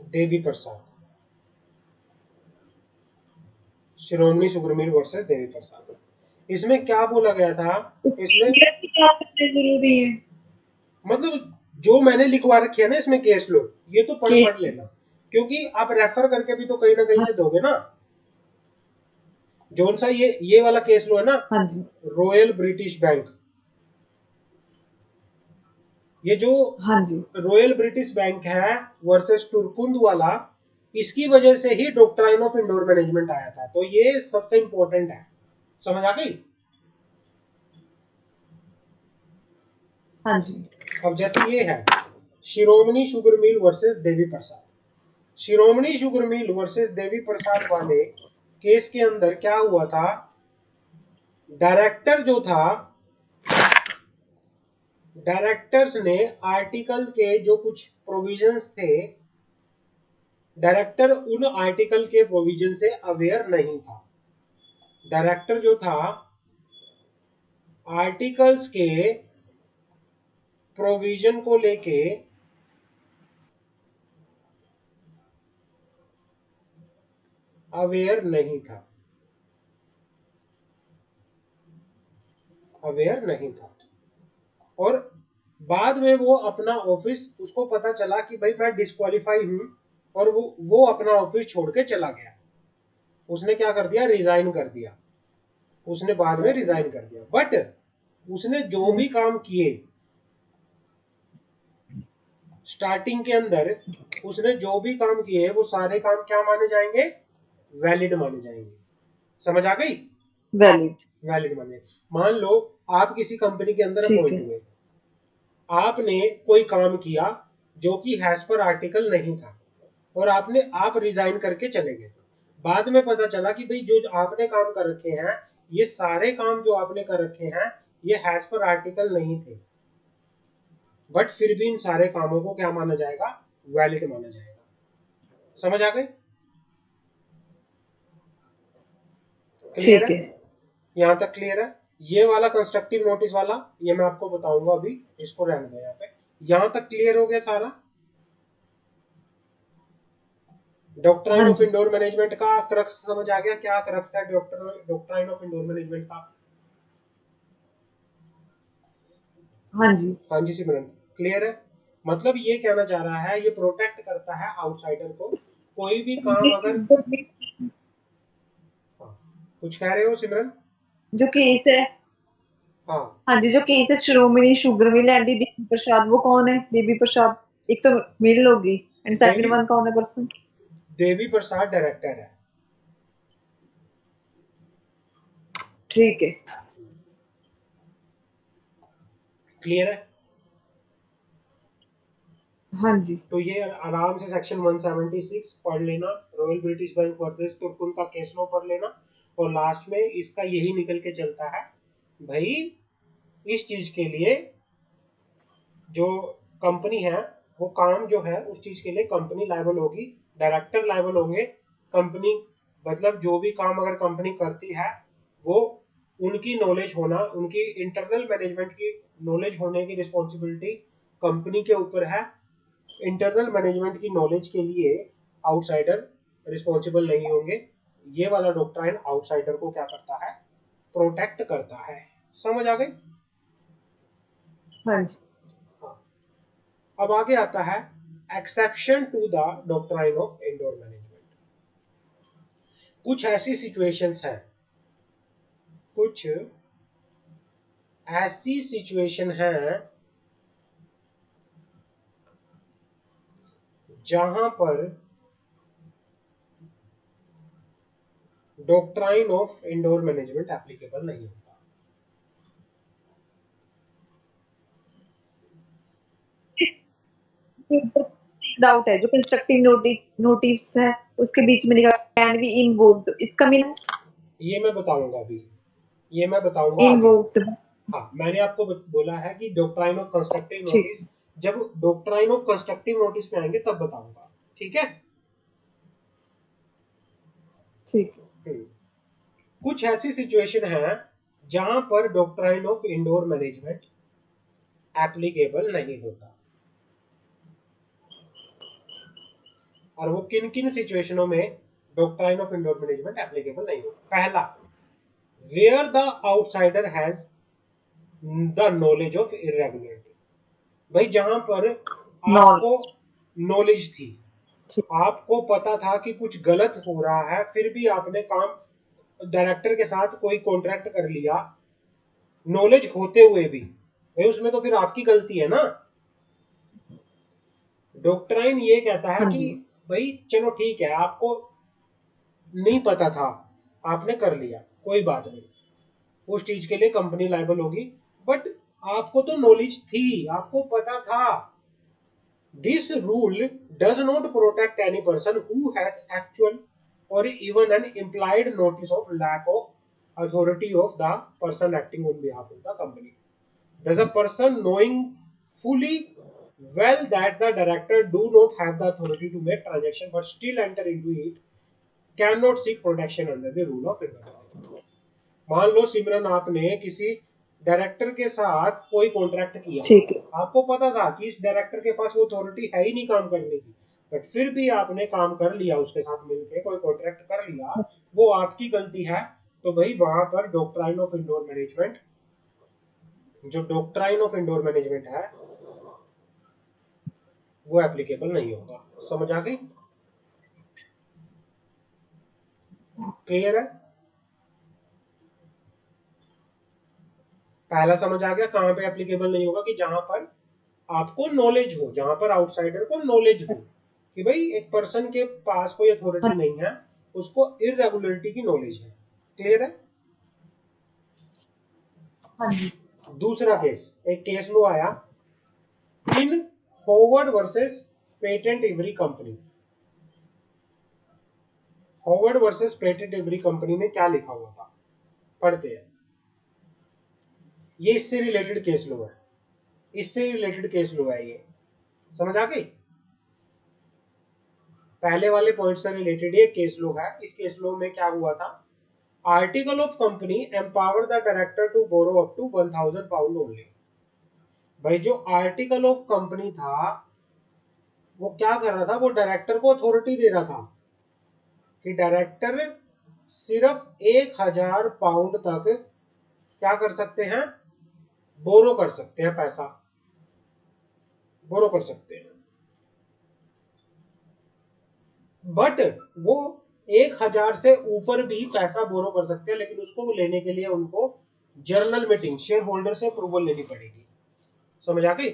Devi Prasad. शिरोमणि sugar mill versus Devi Prasad. इसमें क्या बोला गया था, इसमें जरूरी है मतलब जो मैंने लिखवा रखी है ना इसमें केस लो, ये तो पढ़ कि पढ़ लेना, क्योंकि आप रेफर करके भी तो कहीं ना कहीं हाँ, से दोगे ना। जोन सा ये वाला केस लो है ना, हाँ जी रॉयल ब्रिटिश बैंक, ये जो हाँ जी रॉयल ब्रिटिश बैंक है वर्सेस तुर्कुंद वाला, इसकी वजह से ही डॉक्ट्राइन ऑफ इंडोर मैनेजमेंट आया था, तो ये सबसे इंपॉर्टेंट है। समझ आ गई? हाँ जी अब जैसे ये है शिरोमणि sugar mill versus Devi Prasad, शिरोमणि sugar mill versus Devi Prasad वाले केस के अंदर क्या हुआ था, डायरेक्टर जो था, डायरेक्टर्स ने आर्टिकल के जो कुछ प्रोविजंस थे, डायरेक्टर उन आर्टिकल के प्रोविजन से अवेयर नहीं था। डायरेक्टर जो था आर्टिकल्स के प्रोविजन को लेके अवेयर नहीं था, अवेयर नहीं था। और बाद में वो अपना ऑफिस, उसको पता चला कि भाई मैं डिस्क्वालीफाई हूं, और वो अपना ऑफिस छोड़ के चला गया। उसने क्या कर दिया, रिजाइन कर दिया। उसने बाद में रिजाइन कर दिया, बट उसने जो भी काम किए स्टार्टिंग के अंदर, उसने जो भी काम किए वो सारे काम क्या माने जाएंगे, वैलिड माने जाएंगे। समझ आ गई? वैलिड वैलिड माने, मान लो आप किसी कंपनी के अंदर ठीक अपॉइंट है हुए, आपने कोई काम किया जो कि हैज पर आर्टिकल नहीं था, और आप रिजाइन करके चले गए। बाद में पता चला कि भाई जो आपने काम कर रखे हैं, ये सारे काम जो आपने कर रखे हैं ये हैज पर आर्टिकल नहीं थे, बट फिर भी इन सारे कामों को क्या माना जाएगा, वैलिड माना जाएगा। समझ आ गई? क्लियर ठीक है? है यहां तक क्लियर है? ये वाला कंस्ट्रक्टिव नोटिस वाला ये मैं आपको बताऊंगा अभी, इसको रहने दो यहाँ पे। यहां तक क्लियर हो गया सारा? डॉक्ट्राइन हाँ ऑफ जी इंडोर मैनेजमेंट का क्रक्स समझ आ गया, क्या क्रक्स है डॉक्ट्राइन ऑफ इंडोर मैनेजमेंट का? हाँ जी हाँ जी सिमरन, क्लियर है? मतलब ये कहना चाह रहा है, ये प्रोटेक्ट करता है आउटसाइडर को, कोई भी काम अगर, हाँ, कुछ कह रहे हो सिमरन? जो केस है हाँ, हाँ जी जो केस है शिरोमणि sugar mill and Devi Prasad, वो कौन है देवी प्रसाद? एक तो मिल होगी एंड सेकंड देवी वन कौन है पर्सन? देवी प्रसाद डायरेक्टर है। ठीक है क्लियर है? हाँ जी तो ये आराम से सेक्शन 176 पढ़ लेना, रॉयल ब्रिटिश बैंक वर्सेस तुर्कुन का केस लो पढ़ लेना, और लास्ट में इसका यही निकल के चलता है भाई, इस चीज के लिए जो कंपनी है, वो काम जो है उस चीज के लिए कंपनी लायबल होगी, डायरेक्टर लायबल होंगे। कंपनी मतलब जो भी काम अगर कंपनी करती है, वो उनकी नॉलेज होना, उनकी इंटरनल मैनेजमेंट की नॉलेज होने की रिस्पॉन्सिबिलिटी कंपनी के ऊपर है। इंटरनल मैनेजमेंट की नॉलेज के लिए आउटसाइडर रिस्पॉन्सिबल नहीं होंगे। ये वाला डॉक्ट्राइन आउटसाइडर को क्या करता है, प्रोटेक्ट करता है। समझ आ गई? हाँ जी हाँ। अब आगे आता है exception to the doctrine of indoor management. कुछ ऐसी सिचुएशंस हैं, कुछ ऐसी सिचुएशन है जहां पर doctrine of indoor management applicable नहीं होता। डाउट है जो कंस्ट्रक्टिव नोटिस है उसके बीच में लिखा कैन बी इनवोक्ड, इसका मीनिंग ये मैं बताऊंगा अभी, ये मैं बताऊंगा आगे। इनवोक्ड हाँ, मैंने आपको बोला है कि डॉक्ट्राइन ऑफ कंस्ट्रक्टिव ठीक नोटिस, जब डॉक्ट्राइन ऑफ कंस्ट्रक्टिव नोटिस में आएंगे तब बताऊंगा। ठीक है? ठीक कुछ ऐसी सिचुएशन है जहां पर doctrine of indoor management applicable नहीं होता, और वो किन किन सिचुएशनों में doctrine of indoor management applicable नहीं होगा। पहला, where the outsider has the knowledge of irregularity. भाई जहां पर आपको नॉलेज थी, आपको पता था कि कुछ गलत हो रहा है, फिर भी आपने काम डायरेक्टर के साथ कोई कॉन्ट्रैक्ट कर लिया नॉलेज होते हुए भी, भाई उसमें तो फिर आपकी गलती है ना। डॉक्ट्राइन ये कहता है हाँ कि जी। भाई चलो ठीक है, आपको नहीं पता था, आपने कर लिया, कोई बात नहीं, उस चीज के लिए कंपनी लायबल होगी, बट आपको तो नॉलेज थी, आपको पता था। This rule does not protect any person who has actual or even an implied notice of lack of authority of the person acting on behalf of the company. Does a person knowing fully well that the director do not have the authority to make transaction but still enter into it cannot seek protection under the rule of indemnity. मान लो सिमरन आपने किसी director के साथ कोई contract किया, ठीक है। आपको पता था कि इस डायरेक्टर के पास वो अथॉरिटी है ही नहीं काम करने की, बट फिर भी आपने काम कर लिया, उसके साथ मिलके कोई कॉन्ट्रैक्ट कर लिया, वो आपकी गलती है। तो भाई वहां पर डॉक्ट्राइन ऑफ इंडोर मैनेजमेंट, जो डॉक्ट्राइन ऑफ इंडोर मैनेजमेंट है वो एप्लीकेबल नहीं होगा। समझ आ गई? क्लियर है? पहला समझ आ गया कहां पे एप्लीकेबल नहीं होगा, कि जहां पर आपको नॉलेज हो, जहां पर आउटसाइडर को नॉलेज हो कि भाई एक पर्सन के पास कोई अथॉरिटी नहीं है, उसको इरेगुलरिटी की नॉलेज है। क्लियर है? हाँ जी। दूसरा केस, एक केस लो आया in Howard versus patent every company. Howard versus patent every company में क्या लिखा हुआ था, पढ़ते हैं। ये इससे रिलेटेड केस लो है, इससे रिलेटेड केस लो है ये। समझ आ गई? पहले वाले पॉइंट से रिलेटेड ये केस लो है। इस केस लो में क्या हुआ था, article of company empower the director to borrow up to 1000 pound only. भाई जो आर्टिकल ऑफ कंपनी था वो क्या कर रहा था, वो डायरेक्टर को अथॉरिटी दे रहा था कि डायरेक्टर सिर्फ 1000 पाउंड तक क्या कर सकते हैं, बोरो कर सकते हैं, पैसा बोरो कर सकते हैं। बट वो 1000 से ऊपर भी पैसा बोरो कर सकते हैं, लेकिन उसको लेने के लिए उनको जर्नल मीटिंग, शेयर होल्डर से अप्रूवल लेनी पड़ेगी। समझ आ गई?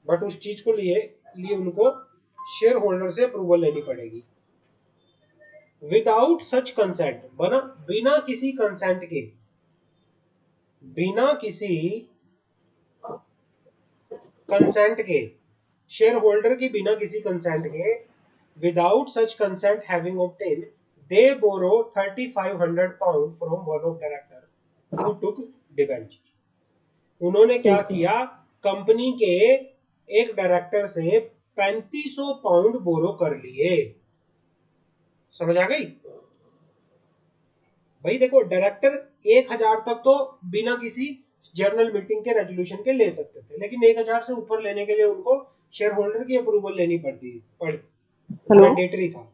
बट उस चीज को लिए लिए उनको शेयर होल्डर से अप्रूवल लेनी पड़ेगी। विदाउट सच कंसेंट, बना बिना किसी कंसेंट के, बिना किसी कंसेंट के, शेयर होल्डर की बिना किसी कंसेंट के, without such consent having obtain, they borrow 3500 pound from one of director who took debenture. उन्होंने क्या ठीक है। किया, कंपनी के एक डायरेक्टर से 3500 पाउंड बोरो कर लिए। समझ आ गई? भाई देखो, डायरेक्टर 1000 तक तो बिना किसी जर्नल मीटिंग के रेजोल्यूशन के ले सकते थे, लेकिन 1000 से ऊपर लेने के लिए उनको शेयर होल्डर की अप्रूवल लेनी पड़ हेलो। मैंडेटरी था।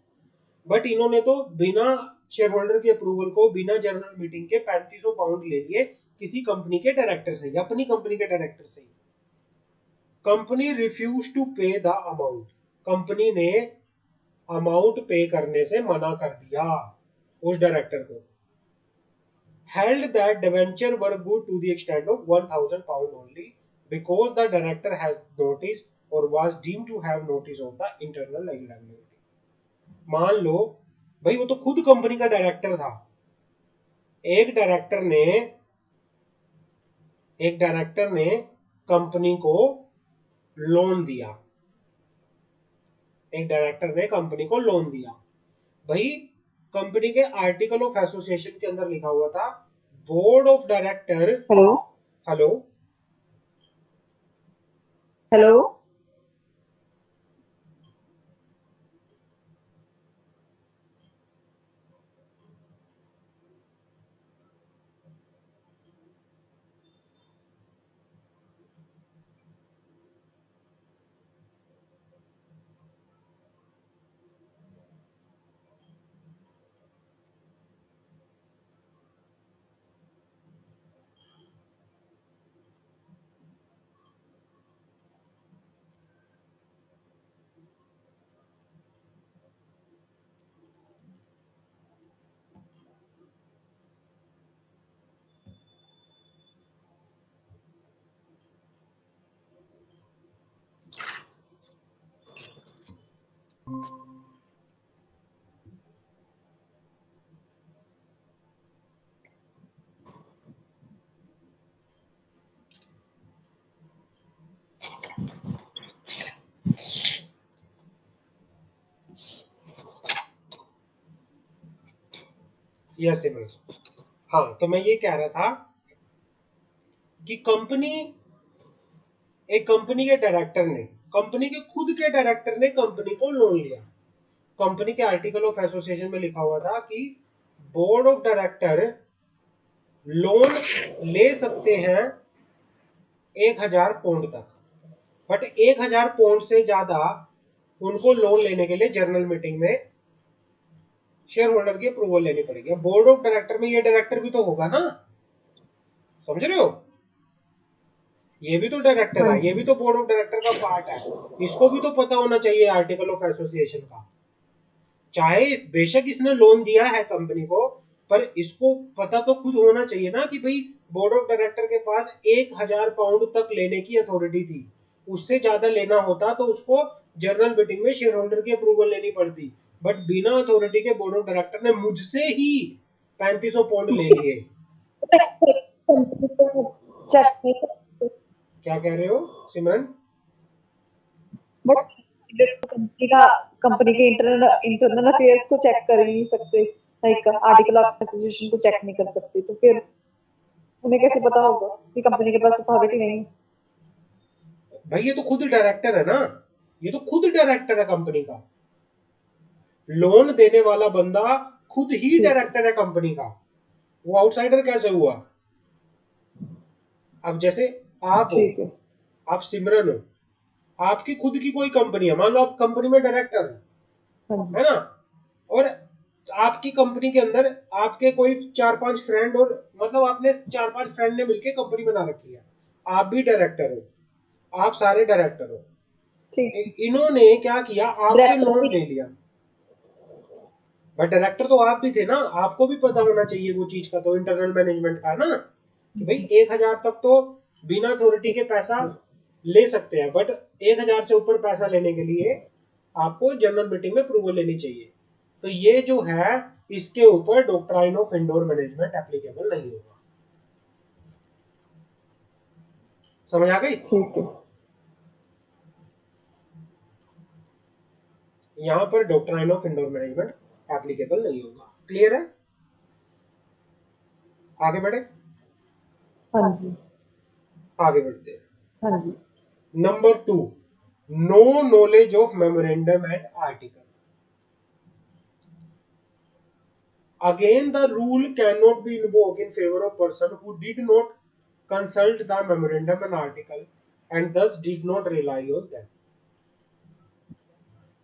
बट इन्होंने तो बिना शेयर होल्डर की अप्रूवल को, बिना जर्नल मीटिंग के 3500 पाउंड ले लिए किसी कंपनी के डायरेक्टर से, अपनी कंपनी के डायरेक्टर से। कंपनी रिफ्यूज टू पे द अमाउंट, कंपनी ने अमाउंट पे करने से मना कर दिया उस डायरेक्टर को। held that debenture were good to the extent of 1000 pound only because the director has noticed or was deemed to have notice of the internal irregularity। मान लो भाई वो तो खुद कंपनी का डायरेक्टर था, एक डायरेक्टर ने कंपनी को लोन दिया, एक डायरेक्टर ने कंपनी को लोन दिया। भाई कंपनी के आर्टिकल ऑफ एसोसिएशन के अंदर लिखा हुआ था, board of director. Hello. Hello hello. Yes Simran. हाँ, तो मैं ये कह रहा था कि एक कंपनी के डायरेक्टर ने, कंपनी के खुद के डायरेक्टर ने कंपनी को लोन लिया। कंपनी के आर्टिकल ऑफ एसोसिएशन में लिखा हुआ था कि बोर्ड ऑफ डायरेक्टर लोन ले सकते हैं 1,000 पाउंड तक, बट 1,000 पाउंड से ज्यादा उनको लोन लेने के लिए जनरल मीटिंग में शेयर होल्डर की अप्रूवल लेनी पड़ेगी। बोर्ड ऑफ डायरेक्टर में ये डायरेक्टर भी तो होगा ना, समझ रहे हो? ये भी तो डायरेक्टर हाँ है, ये जी। भी तो बोर्ड ऑफ डायरेक्टर का पार्ट है। इसको भी तो पता होना चाहिए आर्टिकल ऑफ एसोसिएशन का। चाहे बेशक इसने लोन दिया है कंपनी को, पर इसको पता तो खुद होना चाहिए ना कि भाई बोर्ड ऑफ डायरेक्टर के पास 1,000 पाउंड तक लेने की अथॉरिटी थी। उससे ज्यादा लेना होता तो उसको जनरल मीटिंग में शेयर होल्डर की अप्रूवल लेनी पड़ती, बट बिना अथॉरिटी के बोर्ड ऑफ डायरेक्टर ने मुझसे ही 3,500 पाउंड ले लिए। कंपनी को चेक नहीं कर सकते, क्या कह रहे हो सिमरन? बट कंपनी का कंपनी के इंटरनल अफेयर्स को चेक कर ही नहीं सकते, लाइक आर्टिकल ऑफ एसोसिएशन को चेक नहीं कर सकते, तो फिर उन्हें कैसे पता होगा कि कंपनी के पास अथॉरिटी नहीं है? भाई ये तो खुद डायरेक्टर है ना, ये तो खुद डायरेक्टर है कंपनी का। लोन देने वाला बंदा खुद ही ठीक है, डायरेक्टर है कंपनी का, वो आउटसाइडर कैसे हुआ? अब जैसे आप हो, ठीक है। आप सिमरन हो, आपकी खुद की कोई कंपनी है, मान लो आप कंपनी में डायरेक्टर हो, हाँ जी। है ना? और आपकी कंपनी के अंदर आपके कोई 4-5 फ्रेंड, और मतलब आपने 4-5 फ्रेंड ने मिलकर कंपनी बना रखी है, आप भी डायरेक्टर हो, आप सारे डायरेक्टर हो। ठीक है। इन्होंने क्या किया, आपसे डायरेक्टर लोन भी ले लिया, बट डायरेक्टर तो आप भी थे ना, आपको भी पता होना चाहिए वो चीज का, तो इंटरनल मैनेजमेंट का ना, कि भाई 1,000 तक तो बिना अथॉरिटी के पैसा ले सकते हैं, बट 1,000 से ऊपर पैसा लेने के लिए आपको जनरल मीटिंग में अप्रूवल लेनी चाहिए। तो ये जो है, इसके ऊपर doctrine of indoor management applicable नहीं होगा। समझ आ गई? ठीक है। यहां पर doctrine of indoor management applicable नहीं होगा। क्लियर है? आगे बढ़े, हाँ जी। आगे बढ़ते हैं। हाँ जी। Number 2, no knowledge of memorandum and article. Again, the rule cannot be invoked in favor of person who did not consult the memorandum and article and thus did not rely on them.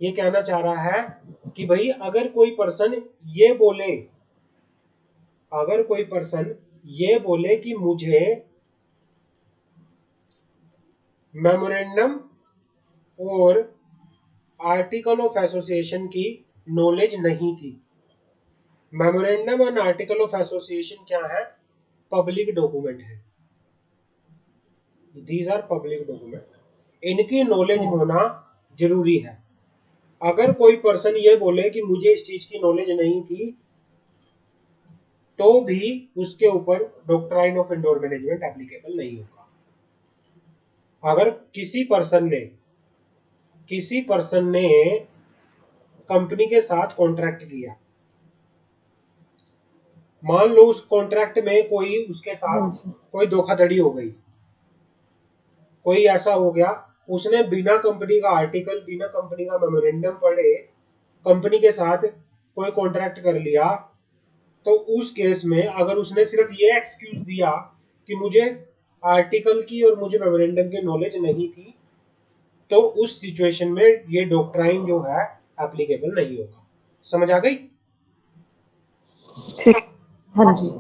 ये कहना चाह रहा है कि भाई अगर कोई person ये बोले, अगर कोई पर्सन ये बोले कि मुझे मेमोरेंडम और आर्टिकल ऑफ एसोसिएशन की नॉलेज नहीं थी। Memorandum and article of association क्या है? पब्लिक डॉक्यूमेंट है, दीज आर पब्लिक डॉक्यूमेंट, इनकी नॉलेज होना जरूरी है। अगर कोई पर्सन ये बोले कि मुझे इस चीज की नॉलेज नहीं थी, तो भी उसके ऊपर doctrine of indoor management applicable नहीं होगा। अगर किसी पर्सन ने कंपनी के साथ कॉन्ट्रैक्ट किया, मान लो उस कॉन्ट्रैक्ट में कोई उसके साथ कोई धोखाधड़ी हो गई, कोई ऐसा हो गया, उसने बिना कंपनी का आर्टिकल, बिना कंपनी का मेमोरेंडम पढ़े कंपनी के साथ कोई कॉन्ट्रैक्ट कर लिया, तो उस केस में अगर उसने सिर्फ ये एक्सक्यूज दिया कि मुझे आर्टिकल की और मुझे मेमोरेंडम की नॉलेज नहीं थी, तो उस सिचुएशन में ये डॉक्ट्राइन जो है एप्लीकेबल नहीं होगा। समझ आ गई? ठीक। हाँ जी।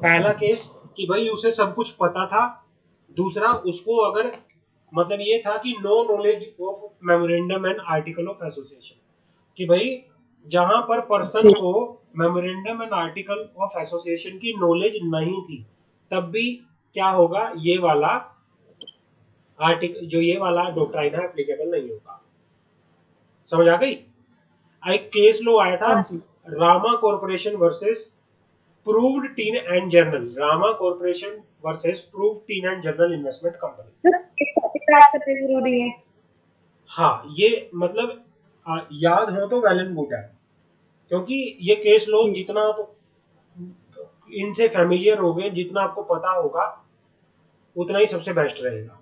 पहला केस कि भाई उसे सब कुछ पता था, दूसरा उसको अगर मतलब ये था कि no knowledge of memorandum and article of association, कि भाई जहां पर पर्सन ठीक। को memorandum and article of association की नॉलेज नहीं थी, तब भी क्या होगा, ये वाला आर्टिकल, जो ये वाला डॉक्ट्राइन है, एप्लीकेबल नहीं होगा। समझ आ गई? एक केस लो आया था, हाँ जी। Rama Corporation versus Proved Tin and General, Rama Corporation versus Proved Tin and General Investment Company. Sir याद करना जरूरी है। हाँ, ये मतलब याद हो तो वेल एंड गुड है, क्योंकि ये केस लो ठीक। जितना आप इनसे फैमिलियर हो गए, जितना आपको पता होगा उतना ही सबसे बेस्ट रहेगा।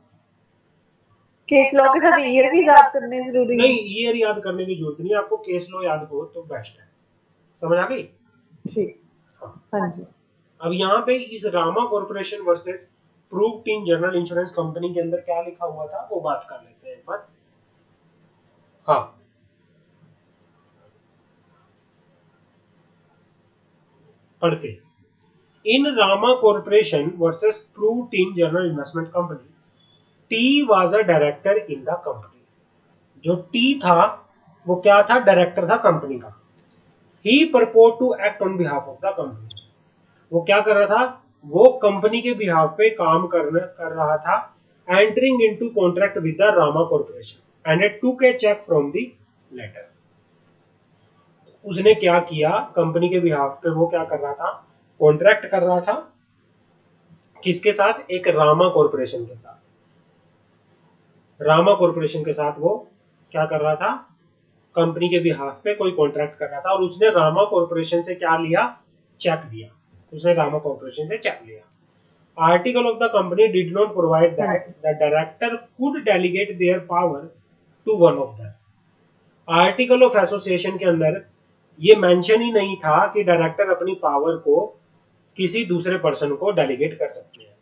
केस लॉ के साथ ईयर भी याद करने जरूरी है? नहीं, ईयर याद करने की जरूरत नहीं है आपको, केस लो याद हो तो बेस्ट है। समझ आ गई? ठीक। हाँ। हाँ जी। अब यहाँ पे इस Rama Corporation versus Proved Tin general insurance company के अंदर क्या लिखा हुआ था वो बात कर लेते हैं एक बार। हाँ, पढ़ते। In Rama Corporation versus Proved Tin General Investment Company, T was a director in the company. जो टी था वो क्या था? डायरेक्टर था कंपनी का। He purport to act on behalf of the company. वो क्या कर रहा था? वो कंपनी के बिहाफ पे काम कर रहा था। Entering into contract with the Rama corporation and टूक ए चेक फ्रॉम द लेटर। उसने क्या किया? कंपनी के बिहाफ पे वो क्या कर रहा था? कॉन्ट्रैक्ट कर रहा था। किसके साथ? एक रामा कॉर्पोरेशन के साथ। रामा कॉर्पोरेशन के साथ वो क्या कर रहा था? कंपनी के बिहाफ पे कोई कॉन्ट्रैक्ट कर रहा था और उसने रामा कॉर्पोरेशन से क्या लिया? चेक लिया। उसने रामा कॉर्पोरेशन से चेक लिया। Article of the company did not provide that the director could delegate their power to one of them. Article of association के अंदर ये मेंशन ही नहीं था कि डायरेक्टर अपनी पावर को किसी दूसरे पर्सन को डेलीगेट कर सकते हैं।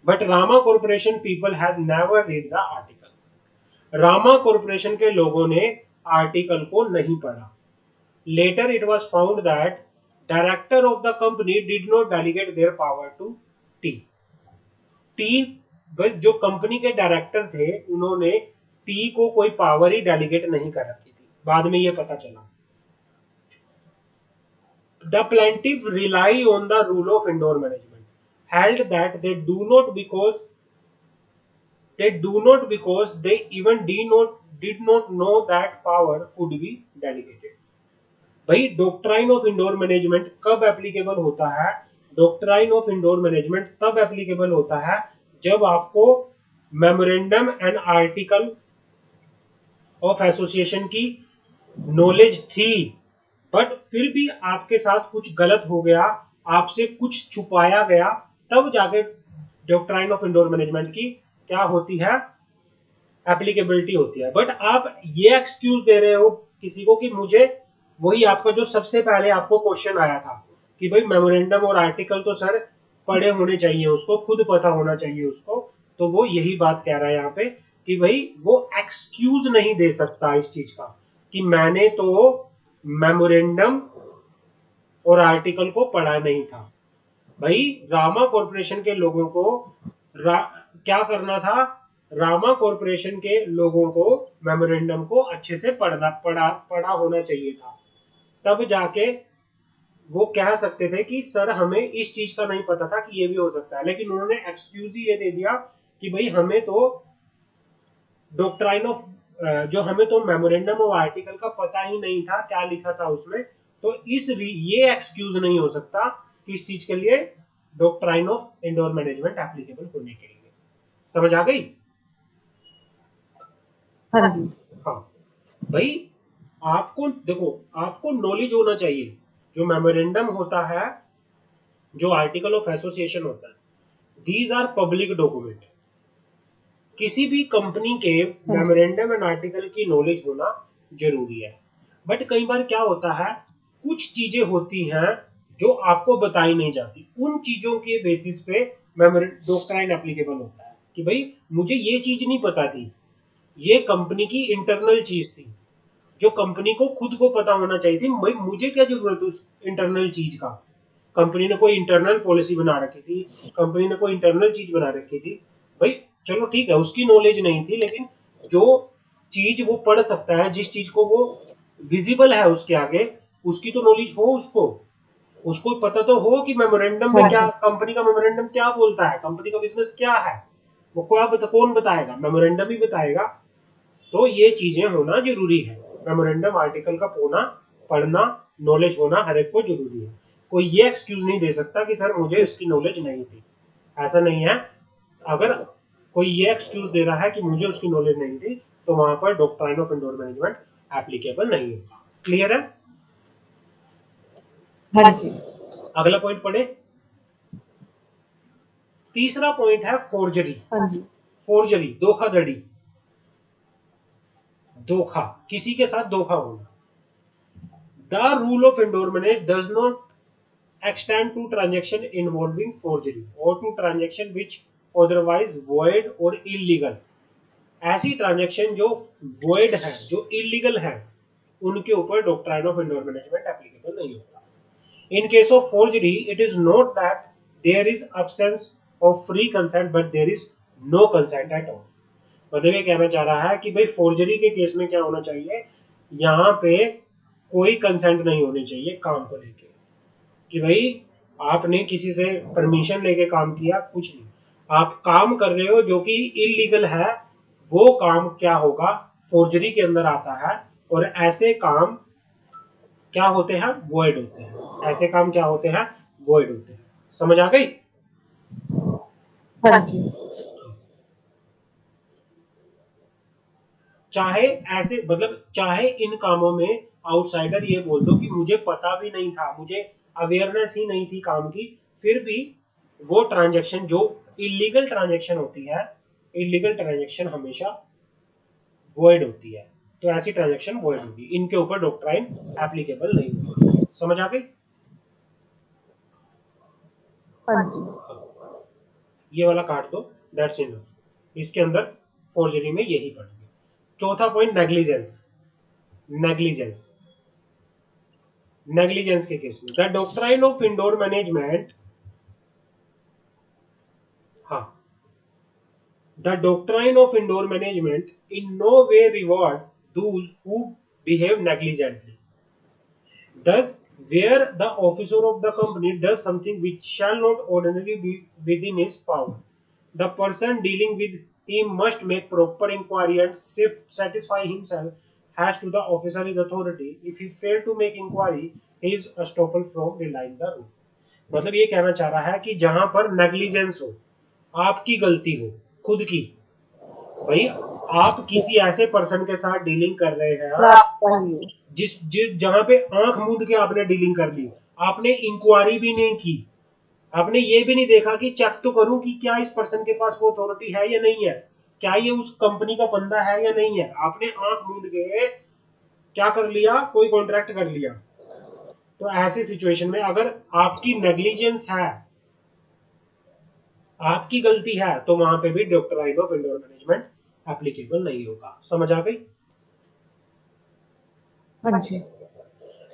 But Rama corporation people has never read the article. Rama corporation के लोगों ने आर्टिकल को नहीं पढ़ा। Later it was found that director of the company did not delegate their power to T. T जो कंपनी के डायरेक्टर थे उन्होंने टी को कोई पावर ही डेलीगेट नहीं कर रखी थी। बाद में ये पता चला। The plaintiff rely on the rule of indoor management held that they do not because they even did not know that power could be delegated। भाई डॉक्ट्राइन ऑफ इंडोर मैनेजमेंट कब एप्लीकेबल होता है? डॉक्ट्राइन ऑफ इंडोर मैनेजमेंट तब applicable होता है जब आपको memorandum and article of association की नॉलेज थी, बट फिर भी आपके साथ कुछ गलत हो गया, आपसे कुछ छुपाया गया, तब जाके डॉक्ट्राइन ऑफ इंडोर मैनेजमेंट की क्या होती है? एप्लीकेबिलिटी होती है। बट आप ये एक्सक्यूज दे रहे हो किसी को कि मुझे, वही आपका जो सबसे पहले आपको क्वेश्चन आया था कि भाई मेमोरेंडम और आर्टिकल तो सर पढ़े होने चाहिए, उसको खुद पता होना चाहिए उसको। तो वो यही बात कह रहा है यहाँ पे कि भाई वो एक्सक्यूज नहीं दे सकता इस चीज का कि मैंने तो मेमोरेंडम और आर्टिकल को पढ़ा नहीं था। भाई रामा कॉर्पोरेशन के लोगों को क्या करना था? रामा कॉर्पोरेशन के लोगों को मेमोरेंडम को अच्छे से पढ़ा होना चाहिए था। तब जाके वो कह सकते थे कि सर हमें इस चीज का नहीं पता था कि ये भी हो सकता है। लेकिन उन्होंने एक्सक्यूज ही ये दे दिया कि भाई हमें तो डॉक्ट्राइन ऑफ जो हमें तो मेमोरेंडम ऑफ आर्टिकल का पता ही नहीं था क्या लिखा था उसमें। तो ये एक्सक्यूज नहीं हो सकता किस चीज के लिए? Doctrine of indoor management applicable होने के लिए। समझ आ गई? हाँ जी। हाँ भाई, आपको देखो, आपको नॉलेज होना चाहिए। जो मेमोरेंडम होता है, जो आर्टिकल ऑफ एसोसिएशन होता है, दीज आर पब्लिक डॉक्यूमेंट। किसी भी कंपनी के मेमोरेंडम एंड आर्टिकल की नॉलेज होना जरूरी है। बट कई बार क्या होता है, कुछ चीजें होती हैं जो आपको बताई नहीं जाती। उन चीजों के बेसिस पे डॉक्ट्राइन एप्लीकेबल होता है कि भाई मुझे ये चीज नहीं पता थी, ये कंपनी की इंटरनल चीज थी जो कंपनी को खुद को पता होना चाहिए थी। भाई मुझे क्या जरूरत उस इंटरनल चीज का? कंपनी ने कोई इंटरनल पॉलिसी बना रखी थी, कंपनी ने कोई इंटरनल चीज बना रखी थी। भाई चलो ठीक है, उसकी नॉलेज नहीं थी, लेकिन जो चीज वो पढ़ सकता है, जिस चीज को वो विजिबल है उसके आगे, उसकी तो नॉलेज हो उसको। उसको पता तो हो कि मेमोरेंडम में क्या, कंपनी का मेमोरेंडम क्या बोलता है, कंपनी का बिजनेस क्या है। वो कौन बताएगा? मेमोरेंडम ही बताएगा। तो ये चीजें होना जरूरी है। मेमोरेंडम आर्टिकल का होना, पढ़ना, नॉलेज होना हर एक को जरूरी है। कोई ये एक्सक्यूज नहीं दे सकता कि सर मुझे इसकी नॉलेज नहीं थी। ऐसा नहीं है। अगर कोई ये एक्सक्यूज दे रहा है कि मुझे उसकी नॉलेज नहीं थी, तो वहां पर doctrine of indoor management applicable नहीं होगा। क्लियर है? हाँ जी। अगला पॉइंट पढ़े। तीसरा पॉइंट है फोर्जरी। हाँ जी। फोर्जरी, धोखाधड़ी, धोखा, किसी के साथ धोखा होना। The rule of indoor management does not extend to transaction involving forgery or to transaction which otherwise void or illegal। ऐसी ट्रांजैक्शन जो void है, जो illegal है, उनके ऊपर doctrine of indoor management applicable नहीं होता। In case of forgery, it is not that there is absence of free consent, but there is no consent at all। मतलब ये कहना चाह रहा है कि भाई फोर्जरी के केस में क्या होना चाहिए, यहाँ पे कोई कंसेंट नहीं होनी चाहिए काम को लेके, कि भाई आपने किसी से परमिशन लेके काम किया, कुछ नहीं, आप काम कर रहे हो जो कि इलीगल है, वो काम क्या होगा, फोर्जरी के अंदर आता है। और ऐसे काम क्या होते हैं, वॉइड होते हैं। ऐसे काम क्या होते हैं, वॉइड होते हैं। समझ आ गई। हाँ जी। चाहे ऐसे मतलब चाहे इन कामों में आउटसाइडर ये बोल दो कि मुझे पता भी नहीं था, मुझे अवेयरनेस ही नहीं थी काम की, फिर भी वो ट्रांजैक्शन जो इलीगल ट्रांजैक्शन होती है, इलीगल ट्रांजैक्शन हमेशा वॉइड होती है। तो ऐसी ट्रांजैक्शन वॉइड होगी, इनके ऊपर डॉक्ट्राइन एप्लीकेबल नहीं होगी। समझ आ गई। हाँ जी। ये वाला काट दो, दैट्स इनफ। इसके अंदर फोर्जरी में यही पढ़ेंगे। चौथा पॉइंट नेग्लिजेंस। नेग्लिजेंस, नेग्लिजेंस के केस में the doctrine of indoor management, हाँ, the doctrine of indoor management in no way reward those who behave negligently. Thus, where the officer of the company does something which shall not ordinarily be within his power, the person dealing with him must make proper inquiry and satisfy himself as to the officer's authority. If he fail to make inquiry, he is estoppel from relying the rule। मतलब ये कहना चाह रहा है कि जहां पर negligence हो, आपकी गलती हो खुद की, भाई आप किसी ऐसे पर्सन के साथ डीलिंग कर रहे हैं जिस जहां पे आंख मूंद के आपने डीलिंग कर ली, आपने इंक्वायरी भी नहीं की, आपने ये भी नहीं देखा कि चेक तो करूं कि क्या इस पर्सन के पास वो अथॉरिटी है या नहीं है, क्या ये उस कंपनी का बंदा है या नहीं है, आपने आंख मूंद के क्या कर लिया, कोई कॉन्ट्रैक्ट कर लिया। तो ऐसी सिचुएशन में अगर आपकी नेग्लिजेंस है, आपकी गलती है, तो वहां पे भी doctrine of indoor management applicable नहीं होगा। समझ आ गई। हाँ जी।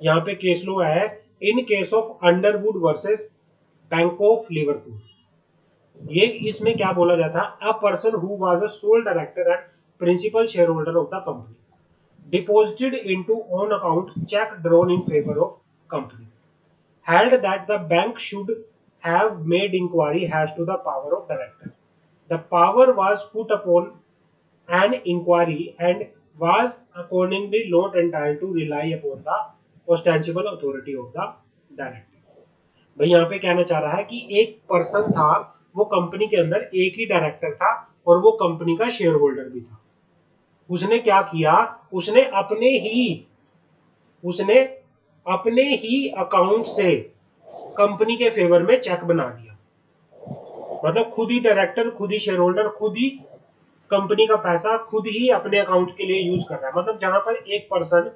यहाँ पे केस लो है, in case of Underwood versus bank of Liverpool. ये इसमें क्या बोला जाता है, a person who was a sole director and principal shareholder of the company deposited into own account cheque drawn in favour of company held that the bank should have made inquiry as to the power of director। The power was put upon an inquiry and was accordingly not entitled to rely upon the ostensible authority of the director। भाई यहाँ पे कहना चाह रहा है कि एक person था, वो कंपनी के अंदर एक ही डायरेक्टर था और वो कंपनी का शेयर होल्डर भी था। उसने क्या किया, उसने अपने ही अकाउंट से कंपनी के फेवर में चेक बना दिया। मतलब खुद ही डायरेक्टर, खुद ही शेयर होल्डर, खुद ही कंपनी का पैसा खुद ही अपने अकाउंट के लिए यूज कर रहा है। मतलब जहां पर एक पर्सन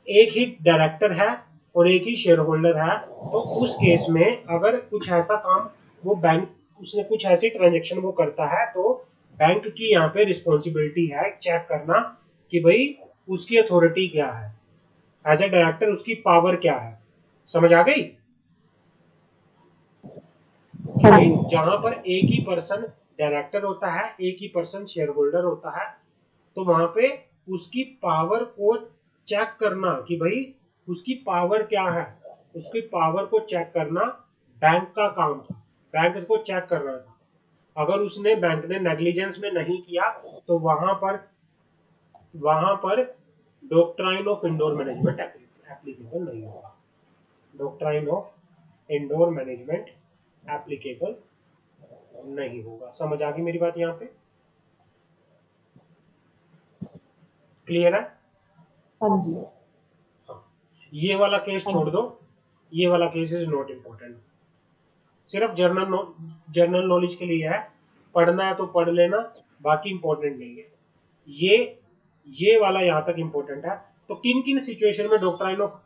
एक ही डायरेक्टर है और एक ही शेयर होल्डर है, तो उस केस में अगर कुछ ऐसा काम वो बैंक, उसने कुछ ऐसी ट्रांजेक्शन वो करता है, तो बैंक की यहाँ पे रिस्पॉन्सिबिलिटी है चेक करना कि भाई उसकी अथॉरिटी क्या है, एज ए डायरेक्टर उसकी पावर क्या है। समझ आ गई। भाई जहां पर एक ही पर्सन डायरेक्टर होता है, एक ही पर्सन शेयर होल्डर होता है, तो वहां पे उसकी पावर को चेक करना कि भाई उसकी पावर क्या है, उसकी पावर को चेक करना बैंक का काम था, बैंक को चेक करना था। अगर उसने बैंक ने नेग्लिजेंस में नहीं किया, तो वहां पर doctrine of indoor management applicable नहीं होगा। Doctrine of indoor management applicable नहीं होगा। समझ आ गई मेरी बात यहाँ पे, क्लियर है। हाँ जी। हाँ, ये वाला केस छोड़ दो, ये वाला केस इज नॉट इम्पोर्टेंट, सिर्फ जनरल नॉलेज के लिए है, पढ़ना है तो पढ़ लेना, बाकी इंपॉर्टेंट नहीं है। ये वाला यहाँ तक इंपॉर्टेंट है। तो किन किन सिचुएशन में डॉक्ट्राइन ऑफ